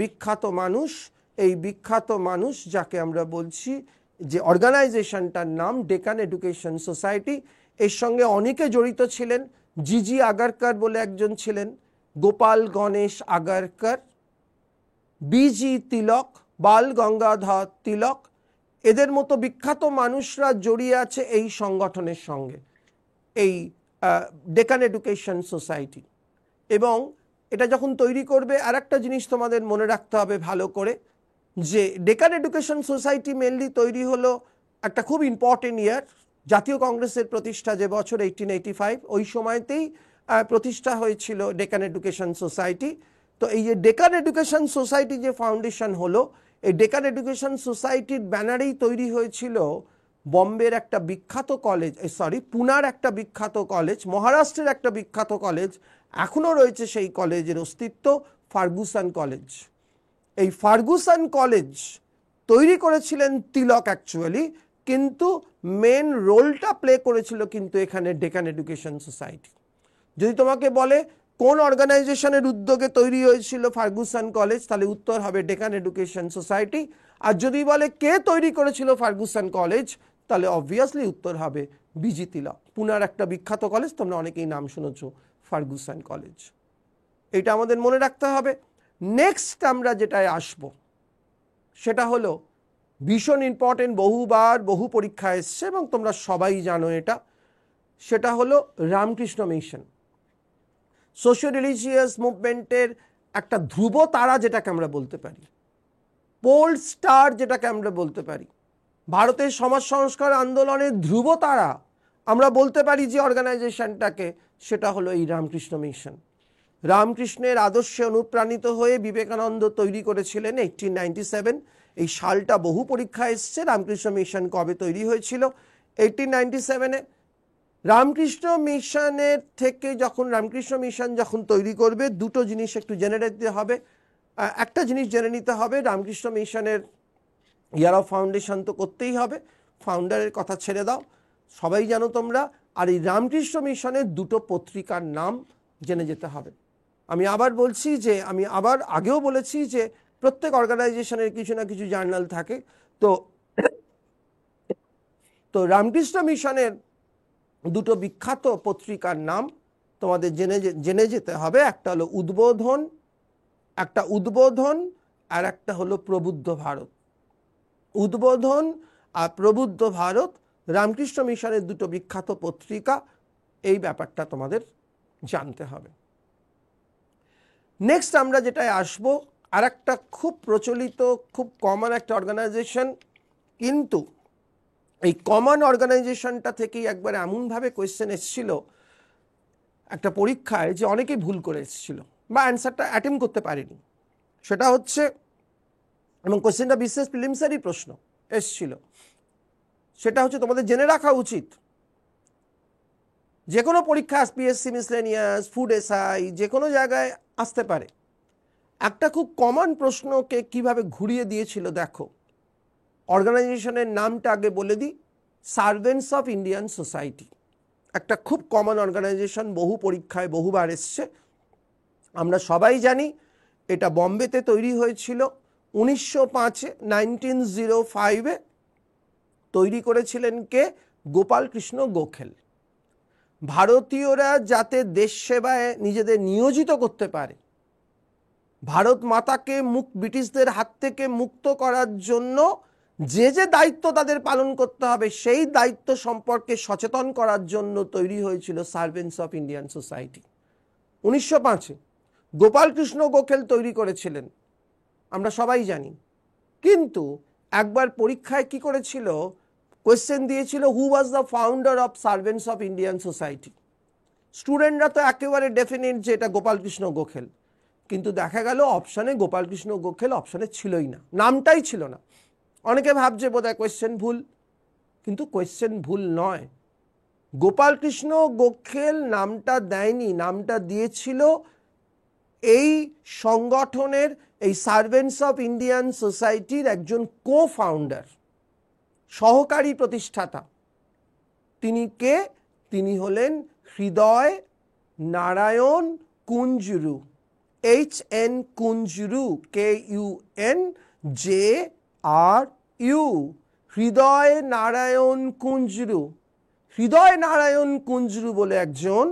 বিখ্যাত মানুষ। এই বিখ্যাত মানুষ যাকে আমরা বলছি, যে অর্গানাইজেশনটার নাম ডেকান এডুকেশন সোসাইটি। এর সঙ্গে অনেকে জড়িত ছিলেন। জিজি আগারকার বলে একজন ছিলেন, গোপাল গণেশ আগারকার, বিজি তিলক, বাল গঙ্গাধর তিলক, এদের মতো বিখ্যাত মানুষরা জড়িয়ে আছে এই সংগঠনের সঙ্গে, এই ডেকান এডুকেশন সোসাইটি। এবং এটা যখন তৈরি করবে, আর একটা জিনিস তোমাদের মনে রাখতে হবে ভালো করে, যে ডেকান এডুকেশন সোসাইটি মেনলি তৈরি হলো একটা খুব ইম্পর্টেন্ট ইয়ার, জাতীয় কংগ্রেসের প্রতিষ্ঠা যে বছর 1885, ওই সময়তেই প্রতিষ্ঠা হয়েছিল ডেকান এডুকেশন সোসাইটি। তো এই যে ডেকান এডুকেশন সোসাইটি যে ফাউন্ডেশন হলো, এই ডেকান এডুকেশন সোসাইটির ব্যানারেই তৈরি হয়েছিল বম্বের একটা বিখ্যাত কলেজ, পুনার একটা বিখ্যাত কলেজ, মহারাষ্ট্রের একটা বিখ্যাত কলেজ, এখনও রয়েছে সেই কলেজের অস্তিত্ব, ফার্গুসন কলেজ। এই ফার্গুসন কলেজ তৈরি করেছিলেন তিলক অ্যাকচুয়ালি, কিন্তু মেন রোলটা প্লে করেছিল কিন্তু এখানে ডেকান এডুকেশন সোসাইটি। যদি তোমাকে বলে কোন অর্গানাইজেশনের উদ্যোগে তৈরি হয়েছিল ফার্গুসন কলেজ, তাহলে উত্তর হবে ডেকান এডুকেশন সোসাইটি। আর যদি বলে কে তৈরি করেছিল ফার্গুসন কলেজ, তাহলে অবভিয়াসলি উত্তর হবে বিজি তিলক। পুনার একটা বিখ্যাত কলেজ, তোমরা অনেকেই নাম শুনেছ, ফার্গুসন কলেজ। এটা আমাদের মনে রাখতে হবে। নেক্সট আমরা যেটায় আসব সেটা হলো ভীষণ ইম্পর্টেন্ট, বহু পরীক্ষা এসছে এবং তোমরা সবাই জানো এটা, সেটা হলো রামকৃষ্ণ মিশন। সোশিও রিলিজিয়াস মুভমেন্টের একটা ধ্রুব তারা যেটাকে আমরা বলতে পারি, পোল স্টার যেটাকে আমরা বলতে পারি, ভারতের সমাজ সংস্কার আন্দোলনের ধ্রুব তারা আমরা বলতে পারি যে অর্গানাইজেশনটাকে, সেটা হলো এই রামকৃষ্ণ মিশন। রামকৃষ্ণের আদর্শে অনুপ্রাণিত হয়ে বিবেকানন্দ তৈরি করেছিলেন 1897। এই সালটা বহু পরীক্ষা এসছে, রামকৃষ্ণ মিশন কবে তৈরি হয়েছিল, 1897-এ। রামকৃষ্ণ মিশনের থেকে যখন রামকৃষ্ণ মিশন যখন তৈরি করবে, দুটো জিনিস একটু জেনে নিতে হবে। একটা জিনিস জেনে নিতে হবে, রামকৃষ্ণ মিশনের ইয়ার অফ ফাউন্ডেশন তো করতেই হবে, ফাউন্ডারের কথা ছেড়ে দাও, সবাই জানো তোমরা। আর এই রামকৃষ্ণ মিশনের দুটো পত্রিকার নাম জেনে যেতে হবে। আমি আবার বলছি যে, আমি আবার আগেও বলেছি যে প্রত্যেক অর্গানাইজেশনের কিছু না কিছু জার্নাল থাকে। তো রামকৃষ্ণ মিশনের দুটো বিখ্যাত পত্রিকার নাম তোমাদের জেনে যেতে হবে। একটা হলো উদ্বোধন, আর একটা হলো প্রবুদ্ধ ভারত। উদ্বোধন আর প্রবুদ্ধ ভারত রামকৃষ্ণ মিশনের দুটো বিখ্যাত পত্রিকা, এই ব্যাপারটা তোমাদের জানতে হবে। নেক্সট আমরা যেটায় আসব, আর একটা খুব প্রচলিত, খুব কমন একটা অর্গানাইজেশন, কিন্তু এই কমন অর্গানাইজেশনটা থেকেই একবার এমনভাবে কোয়েশ্চেন এসেছিল একটা পরীক্ষায়, যে অনেকেই ভুল করে এসেছিল বা অ্যান্সারটা অ্যাটেম্প করতে পারেনি। সেটা হচ্ছে, এবং কোয়েশ্চেনটা বিশেষ প্রিলিমসারি প্রশ্ন এসেছিল, সেটা হচ্ছে তোমাদের জেনে রাখা উচিত, যে কোনো পরীক্ষা, পিএসসি মিসলেনিয়াস, ফুড এসআই, যে কোনো জায়গায় আসতে পারে। একটা খুব কমন প্রশ্নকে কিভাবে ঘুরিয়ে দিয়েছিল দেখো। অর্গানাইজেশনের নামটা আগে বলে দিই, সার্ভেন্টস অফ ইন্ডিয়ান সোসাইটি। একটা খুব কমন অর্গানাইজেশন, বহু পরীক্ষায় বহুবার এসছে। আমরা সবাই জানি এটা বম্বেতে তৈরি হয়েছিল 1905-এ, 1905-এ তৈরি করেছিলেন কে? গোপাল কৃষ্ণ গোখেল। ভারতীয়রা যাতে দেশ সেবায় নিজেদের নিয়োজিত করতে পারে, ভারত মাতাকে ব্রিটিশদের হাত থেকে মুক্ত করার জন্য যে যে দায়িত্ব তাদের পালন করতে হবে সেই দায়িত্ব সম্পর্কে সচেতন করার জন্য তৈরি হয়েছিল সার্ভেন্টস অফ ইন্ডিয়ান সোসাইটি। 1905-এ গোপাল কৃষ্ণ গোখেল তৈরি করেছিলেন, আমরা সবাই জানি। কিন্তু একবার পরীক্ষায় কি করেছিল, কোয়েশ্চেন দিয়েছিল who was the founder of servants of Indian society. স্টুডেন্টরা তো একেবারে ডেফিনেট যে এটা গোপাল কৃষ্ণ গোখেল, কিন্তু দেখা গেল অপশানে গোপাল কৃষ্ণ গোখেল অপশানে ছিলই না, নামটাই ছিল না। অনেকে ভাবছে বোধহয় কোয়েশ্চেন ভুল, কিন্তু কোয়েশ্চেন ভুল নয়। গোপাল কৃষ্ণ গোখেল নামটা দেয়নি, নামটা দিয়েছিল এই সংগঠনের, এই সার্ভেন্টস অফ ইন্ডিয়ান সোসাইটির একজন কো ফাউন্ডার, সহকারী প্রতিষ্ঠাতা। তিনি কে? তিনি হলেন হৃদয় নারায়ণ কুঞ্জরু, HN কুঞ্জরু, KUNJRU, হৃদয় নারায়ণ কুঞ্জরু। হৃদয় নারায়ণ কুঞ্জরু বলে একজন,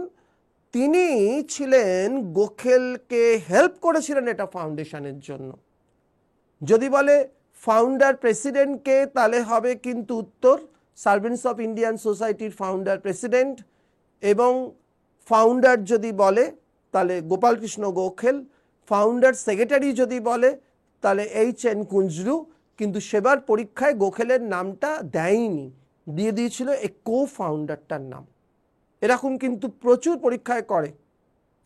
তিনি ছিলেন গোখেলকে হেল্প করেছিলেন এটা ফাউন্ডেশনের জন্য। যদি বলে ফাউন্ডার প্রেসিডেন্টকে, তাহলে হবে কিন্তু উত্তর সার্ভেন্টস অফ ইন্ডিয়ান সোসাইটির ফাউন্ডার প্রেসিডেন্ট, এবং ফাউন্ডার যদি বলে তাহলে গোপাল কৃষ্ণ গোখেল, ফাউন্ডার সেক্রেটারি যদি বলে তাহলে HN কুঞ্জরু। কিন্তু সেবার পরীক্ষায় গোখেলের নামটা দেয়নি, দিয়ে দিয়েছিল এই কো ফাউন্ডারটার নাম। এরকম কিন্তু প্রচুর পরীক্ষায় করে,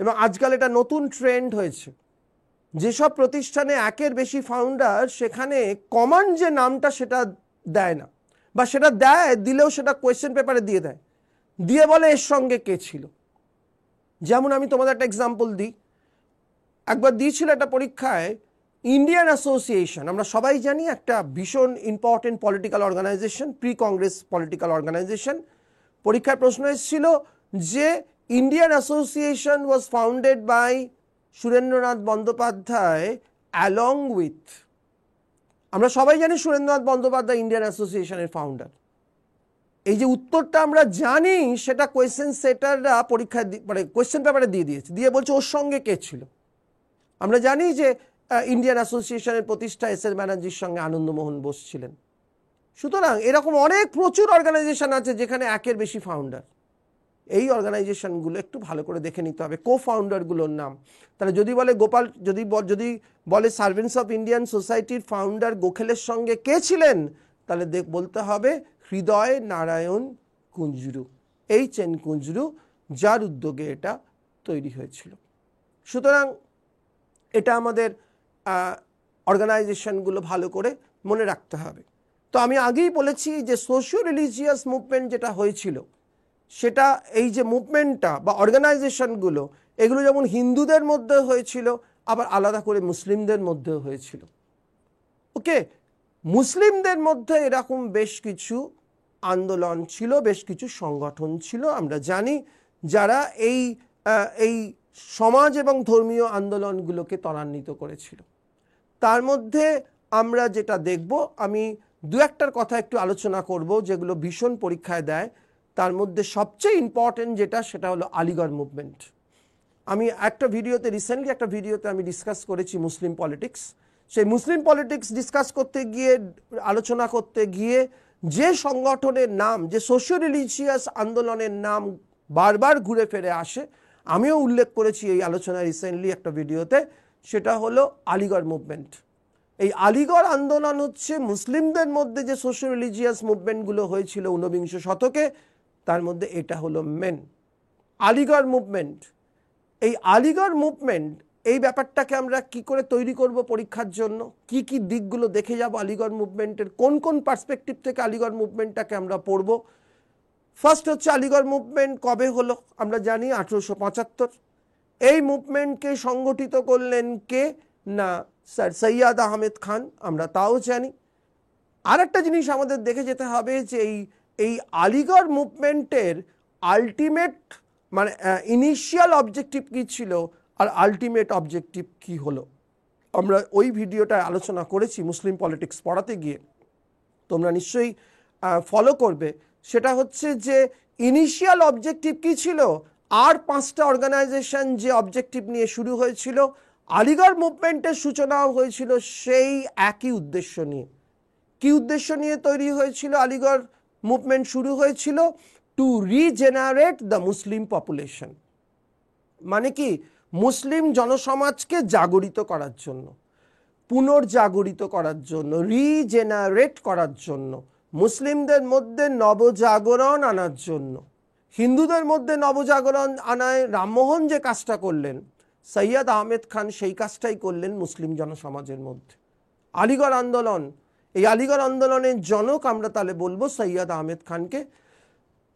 এবং আজকাল এটা নতুন ট্রেন্ড হয়েছে। যেসব প্রতিষ্ঠানে একের বেশি ফাউন্ডার, সেখানে কমন যে নামটা সেটা দেয় না, বা সেটা দেয়, দিলেও সেটা কোয়েশ্চেন পেপারে দিয়ে দেয়, দিয়ে বলে এর সঙ্গে কে ছিল। যেমন আমি তোমাদের একটা এক্সাম্পল দিই। একবার দিয়েছিল একটা পরীক্ষায় ইন্ডিয়ান অ্যাসোসিয়েশন, আমরা সবাই জানি একটা ভীষণ important political organisation, pre Congress political organisation. পরীক্ষায় প্রশ্ন এসেছিল যে Indian association was founded by Surendranath Bandyopadhyay along with, আমরা সবাই জানি সুরেন্দ্রনাথ বন্দ্যোপাধ্যায় ইন্ডিয়ান অ্যাসোসিয়েশনের ফাউন্ডার। এই যে উত্তরটা আমরা জানি, সেটা কোয়েশ্চেন সেটাররা পরীক্ষায় মানে কোয়েশ্চেন পেপারে দিয়ে দিয়েছে, দিয়ে বলছে ওর সঙ্গে কে ছিল। আমরা জানি যে ইন্ডিয়ান অ্যাসোসিয়েশনের প্রতিষ্ঠা এস.এর ব্যানার্জির সঙ্গে আনন্দমোহন বোস ছিলেন। সুতরাং এরকম অনেক প্রচুর অর্গানাইজেশন আছে যেখানে একের বেশি ফাউন্ডার। এই অর্গানাইজেশনগুলো একটু ভালো করে দেখে নিতে হবে কো ফাউন্ডারগুলোর নাম। তাহলে যদি বলে গোপাল, যদি বলে সার্ভেন্টস অফ ইন্ডিয়ান সোসাইটির ফাউন্ডার গোখেলের সঙ্গে কে ছিলেন, তাহলে বলতে হবে হৃদয় নারায়ণ কুঞ্জরু, HN কুঞ্জরু, যার উদ্যোগে এটা তৈরি হয়েছিল। সুতরাং এটা আমাদের অর্গানাইজেশনগুলো ভালো করে মনে রাখতে হবে। তো আমি আগেই বলেছি যে সোশিও রিলিজিয়াস মুভমেন্ট যেটা হয়েছিল, সেটা এই যে মুভমেন্টটা বা অর্গানাইজেশনগুলো, এগুলো যেমন হিন্দুদের মধ্যে হয়েছিল, আবার আলাদা করে মুসলিমদের মধ্যেও হয়েছিল। ওকে, মুসলিমদের মধ্যে এরকম বেশ কিছু আন্দোলন ছিল, বেশ কিছু সংগঠন ছিল, আমরা জানি, যারা এই সমাজ এবং ধর্মীয় আন্দোলনগুলোকে ত্বরান্বিত করেছিল। তার মধ্যে আমরা যেটা দেখব, আমি দু একটার কথা একটু আলোচনা করব যেগুলো ভীষণ পরীক্ষায় দেয়। তার মধ্যে সবচেয়ে ইম্পর্টেন্ট যেটা, সেটা হলো আলিগড় মুভমেন্ট। আমি রিসেন্টলি একটা ভিডিওতে আমি ডিসকাস করেছি মুসলিম পলিটিক্স। সেই মুসলিম পলিটিক্স ডিসকাস করতে গিয়ে, আলোচনা করতে গিয়ে যে সংগঠনের নাম, যে সোশিও রিলিজিয়াস আন্দোলনের নাম বারবার ঘুরে ফিরে আসে, আমিও উল্লেখ করেছি এই আলোচনা রিসেন্টলি একটা ভিডিওতে, সেটা হলো আলিগড় মুভমেন্ট। এই আলিগড় আন্দোলন হচ্ছে মুসলিমদের মধ্যে যে সোশিও রিলিজিয়াস মুভমেন্টগুলো হয়েছিল 19বিংশ শতকে, তার মধ্যে এটা হলো মেন আলিগড় মুভমেন্ট। এই আলিগড় মুভমেন্ট, এই ব্যাপারটাকে আমরা কি করে তৈরি করব পরীক্ষার জন্য, কি কি দিকগুলো দেখে যাব আলিগড় মুভমেন্টের, কোন কোন পার্সপেক্টিভ থেকে আলিগড় মুভমেন্টটাকে আমরা পড়ব। ফার্স্ট হচ্ছে আলিগড় মুভমেন্ট কবে হলো, আমরা জানি 1875। এই মুভমেন্টকে সংগঠিত করলেন কে না, স্যার সৈয়দ আহমেদ খান, আমরা তাও জানি। আর একটা জিনিস আমাদের দেখে যেতে হবে যে এই আলিগড় মুভমেন্টের আলটিমেট মানে ইনিশিয়াল অবজেক্টিভ কী ছিল আর আলটিমেট অবজেক্টিভ কী হলো, আমরা ওই ভিডিওটা আলোচনা করেছি মুসলিম পলিটিক্স পড়াতে গিয়ে। তোমরা নিশ্চয়ই ফলো করবে সেটা হচ্ছে যে ইনিশিয়াল অবজেক্টিভ কি ছিল, আর 5টা অর্গানাইজেশন যে অবজেক্টিভ নিয়ে শুরু হয়েছিল, আলিগড় মুভমেন্টের সূচনাও হয়েছিল সেই একই উদ্দেশ্য নিয়ে। কি উদ্দেশ্য নিয়ে তৈরি হয়েছিল আলিগড় মুভমেন্ট শুরু হয়েছিল? To regenerate the Muslim population, মানে কি মুসলিম জনসমাজকে জাগরিত করার জন্য, পুনর্জাগরিত করার জন্য, রিজেনারেট করার জন্য, মুসলিমদের মধ্যে নবজাগরণ আনার জন্য। হিন্দুদের মধ্যে নবজাগরণ আনায় রামমোহন যে কাজটা করলেন, সৈয়দ আহমেদ খান সেই কাজটাই করলেন মুসলিম জনসমাজের মধ্যে। আলিগড় আন্দোলন, এই আলিগড় আন্দোলনের জনক আমরা তাহলে বলবো সৈয়দ আহমেদ খানকে।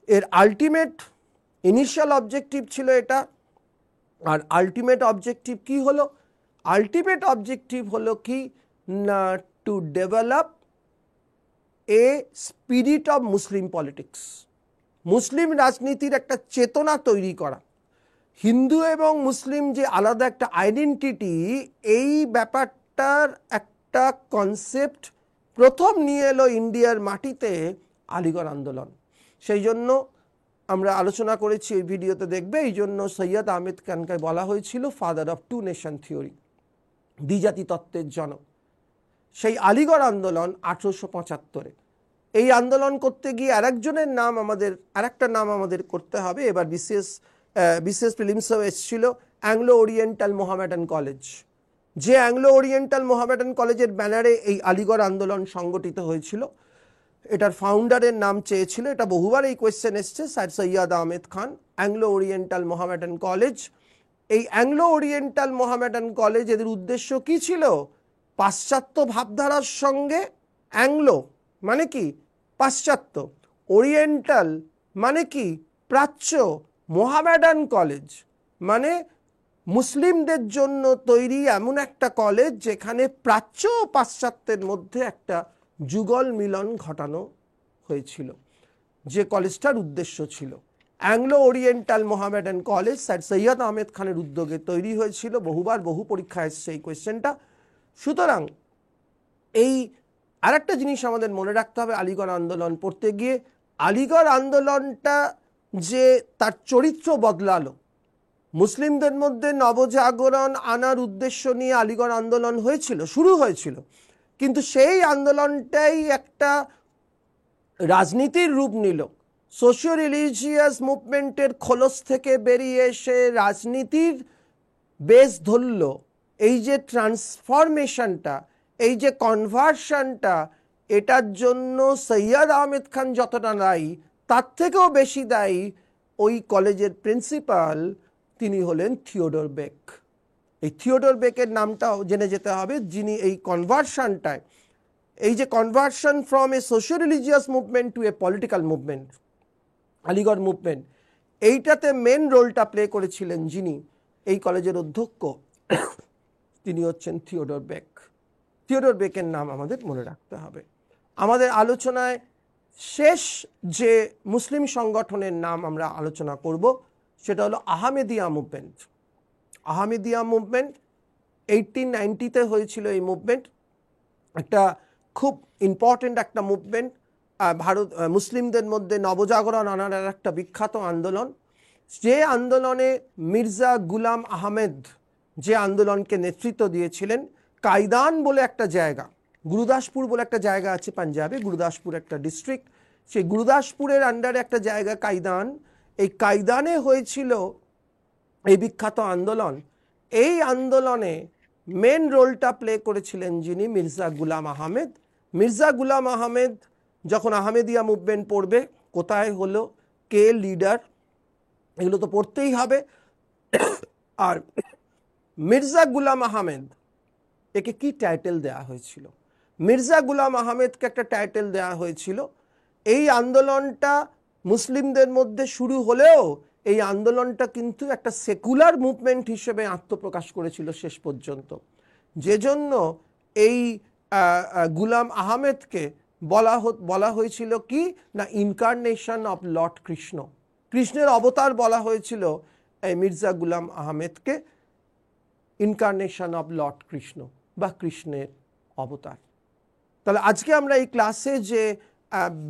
এর আলটিমেট ইনিশিয়াল অবজেক্টিভ ছিল এটা, আর আলটিমেট অবজেক্টিভ কি হলো? আলটিমেট অবজেক্টিভ হলো কি না, to develop a spirit of Muslim politics, Muslim রাজনীতির একটা চেতনা তৈরি করা। হিন্দু এবং মুসলিম যে আলাদা একটা আইডেন্টিটি, এই ব্যাপারটার একটা কনসেপ্ট প্রথম নিয়ে এলো ইন্ডিয়ার মাটিতে আলিগড় আন্দোলন। সেই জন্য আমরা আলোচনা করেছি, এই ভিডিওতে দেখবে, এই জন্য সৈয়দ আহমেদ খানকে বলা হয়েছিল father of two nation theory, দ্বিজাতি তত্ত্বের জনক। সেই আলিগড় আন্দোলন 1875-এ, এই আন্দোলন করতে গিয়ে আরেকজনের নাম আমাদের, আরেকটা নাম আমাদের করতে হবে। এবার বিশেষ প্রিলিমসেও এসেছিল অ্যাংলো ওরিয়েন্টাল মোহামেডান কলেজ, যে অ্যাংলো ওরিয়েন্টাল মোহামেডান কলেজের ব্যানারে এই আলিগড় আন্দোলন সংগঠিত হয়েছিল। এটার ফাউন্ডারের নাম চেয়েছিল, এটা বহুবার এই কোয়েশ্চেন এসছে, sir Syed Ahmed Khan. Anglo oriental Mohammedan college, এই অ্যাংলো ওরিয়েন্টাল মোহামেডান কলেজ, এদের উদ্দেশ্য কি ছিল? পাশ্চাত্য ভাবধারার সঙ্গে, অ্যাংলো মানে কি পাশ্চাত্য, ওরিয়েন্টাল মানে কি প্রাচ্য, মোহামেডান কলেজ মানে মুসলিমদের জন্য তৈরি এমন একটা কলেজ যেখানে প্রাচ্য ও পাশ্চাত্যের মধ্যে একটা যুগল মিলন ঘটানো হয়েছিল, যে কলেজটার উদ্দেশ্য ছিল। Anglo oriental Mohammedan college sir Syed Ahmed খানের উদ্যোগে তৈরি হয়েছিল। বহুবার বহু পরীক্ষা এসছে এই কোয়েশ্চেনটা। সুতরাং এই আরেকটা জিনিস আমাদের মনে রাখতে হবে আলিগড় আন্দোলন পড়তে গিয়ে, আলিগড় আন্দোলনটা যে তার চরিত্র বদলালো, মুসলিমদের মধ্যে নবজাগরণ আনার উদ্দেশ্য নিয়ে আলিগড় আন্দোলন হয়েছিল, শুরু হয়েছিল, কিন্তু সেই আন্দোলনটাই একটা রাজনীতির রূপ নিল। সোশিও রিলিজিয়াস মুভমেন্টের খোলস থেকে বেরিয়ে এসে রাজনীতির বেস ধরল। এই যে ট্রান্সফরমেশনটা, এই যে কনভার্সনটা, এটার জন্য সৈয়দ আহমেদ খান যতটা দায়ী, তার থেকেও বেশি দায়ী ওই কলেজের প্রিন্সিপাল, তিনি হলেন থিওডর বেক। এই থিওডর বেকের নামটাও জেনে যেতে হবে, যিনি এই কনভার্সনটায়, এই যে conversion from a socio religious movement to a political movement, Aligarh movement, এইটাতে মেন রোলটা প্লে করেছিলেন যিনি এই কলেজের অধ্যক্ষ, তিনি হচ্ছেন থিওডর বেক। থিওডর বেকের নাম আমাদের মনে রাখতে হবে। আমাদের আলোচনায় শেষ যে মুসলিম সংগঠনের নাম আমরা আলোচনা করব সেটা হলো আহমেদিয়া মুভমেন্ট। আহমেদিয়া মুভমেন্ট 1890-তে হয়েছিল। এই মুভমেন্ট একটা খুব ইম্পর্টেন্ট একটা মুভমেন্ট, ভারত মুসলিমদের মধ্যে নবজাগরণ আনার একটা বিখ্যাত আন্দোলন। যে আন্দোলনে মির্জা গুলাম আহমেদ যে আন্দোলনকে নেতৃত্ব দিয়েছিলেন, কাইদান বলে একটা জায়গা, গুরুদাসপুর বলে একটা জায়গা আছে পাঞ্জাবে, গুরুদাসপুর একটা ডিস্ট্রিক্ট, সেই গুরুদাসপুরের আন্ডারে একটা জায়গা কাইদান, এই কাইদানে হয়েছিল এই বিখ্যাত আন্দোলন। এই আন্দোলনে মেন রোলটা প্লে করেছিলেন যিনি, মির্জা গুলাম আহমেদ। মির্জা গুলাম আহমেদ যখন আহমেদিয়া মুভমেন্ট পড়বে, কোথায় হলো, কে লিডার, এগুলো তো পড়তেই হবে। আর মির্জা গুলাম আহমেদ, একে কি টাইটেল দেয়া হয়েছিল? মির্জা গুলাম আহমেদকে একটা টাইটেল দেয়া হয়েছিল। এই আন্দোলনটা মুসলিমদের মধ্যে শুরু হলেও এই আন্দোলনটা কিন্তু একটা সেকুলার মুভমেন্ট হিসেবে আত্মপ্রকাশ করেছিল শেষ পর্যন্ত, যে জন্য এই গুলাম আহমেদকে বলা হয়েছিল কি না, ইনকারনেশন অফ লর্ড কৃষ্ণ, কৃষ্ণের অবতার বলা হয়েছিল এই মির্জা গুলাম আহমেদকে, ইনকারনেশন অফ লর্ড কৃষ্ণ বা কৃষ্ণের অবতার। তাহলে আজকে আমরা এই ক্লাসে যে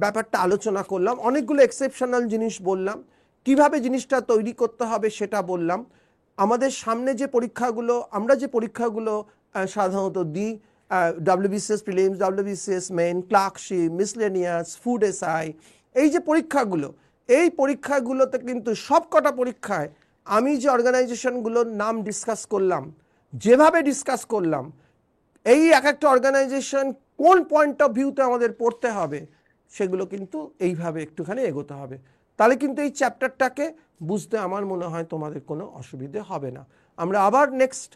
ব্যাপারটা আলোচনা করলাম, অনেকগুলো এক্সেপশনাল জিনিস বললাম, কিভাবে জিনিসটা তৈরি করতে হবে সেটা বললাম। আমাদের সামনে যে পরীক্ষাগুলো, আমরা যে পরীক্ষাগুলো সাধারণত দিই, WBCS prelims, WBCS main, clerkship, miscellaneous, food SI, এই যে পরীক্ষাগুলো, এই পরীক্ষাগুলোতে কিন্তু সবকটা পরীক্ষায় আমি যে অর্গানাইজেশনগুলোর নাম ডিসকাস করলাম, যেভাবে ডিসকাস করলাম, এই এক একটা অর্গানাইজেশন কোন পয়েন্ট অফ ভিউতে আমাদের পড়তে হবে, সেগুলো কিন্তু এইভাবে একটুখানি এগোতে হবে। তাহলে কিন্তু এই চ্যাপ্টারটাকে বুঝতে আমার মনে হয় তোমাদের কোনো অসুবিধে হবে না। আমরা আবার নেক্সট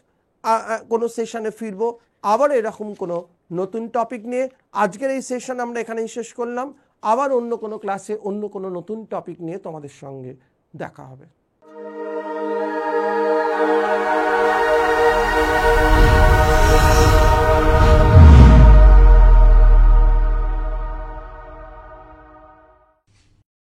কোনো সেশনে ফিরবো, আবার এরকম কোনো নতুন টপিক নিয়ে। আজকের এই সেশন আমরা এখানেই শেষ করলাম। আবার অন্য কোনো ক্লাসে অন্য কোনো নতুন টপিক নিয়ে তোমাদের সঙ্গে দেখা হবে।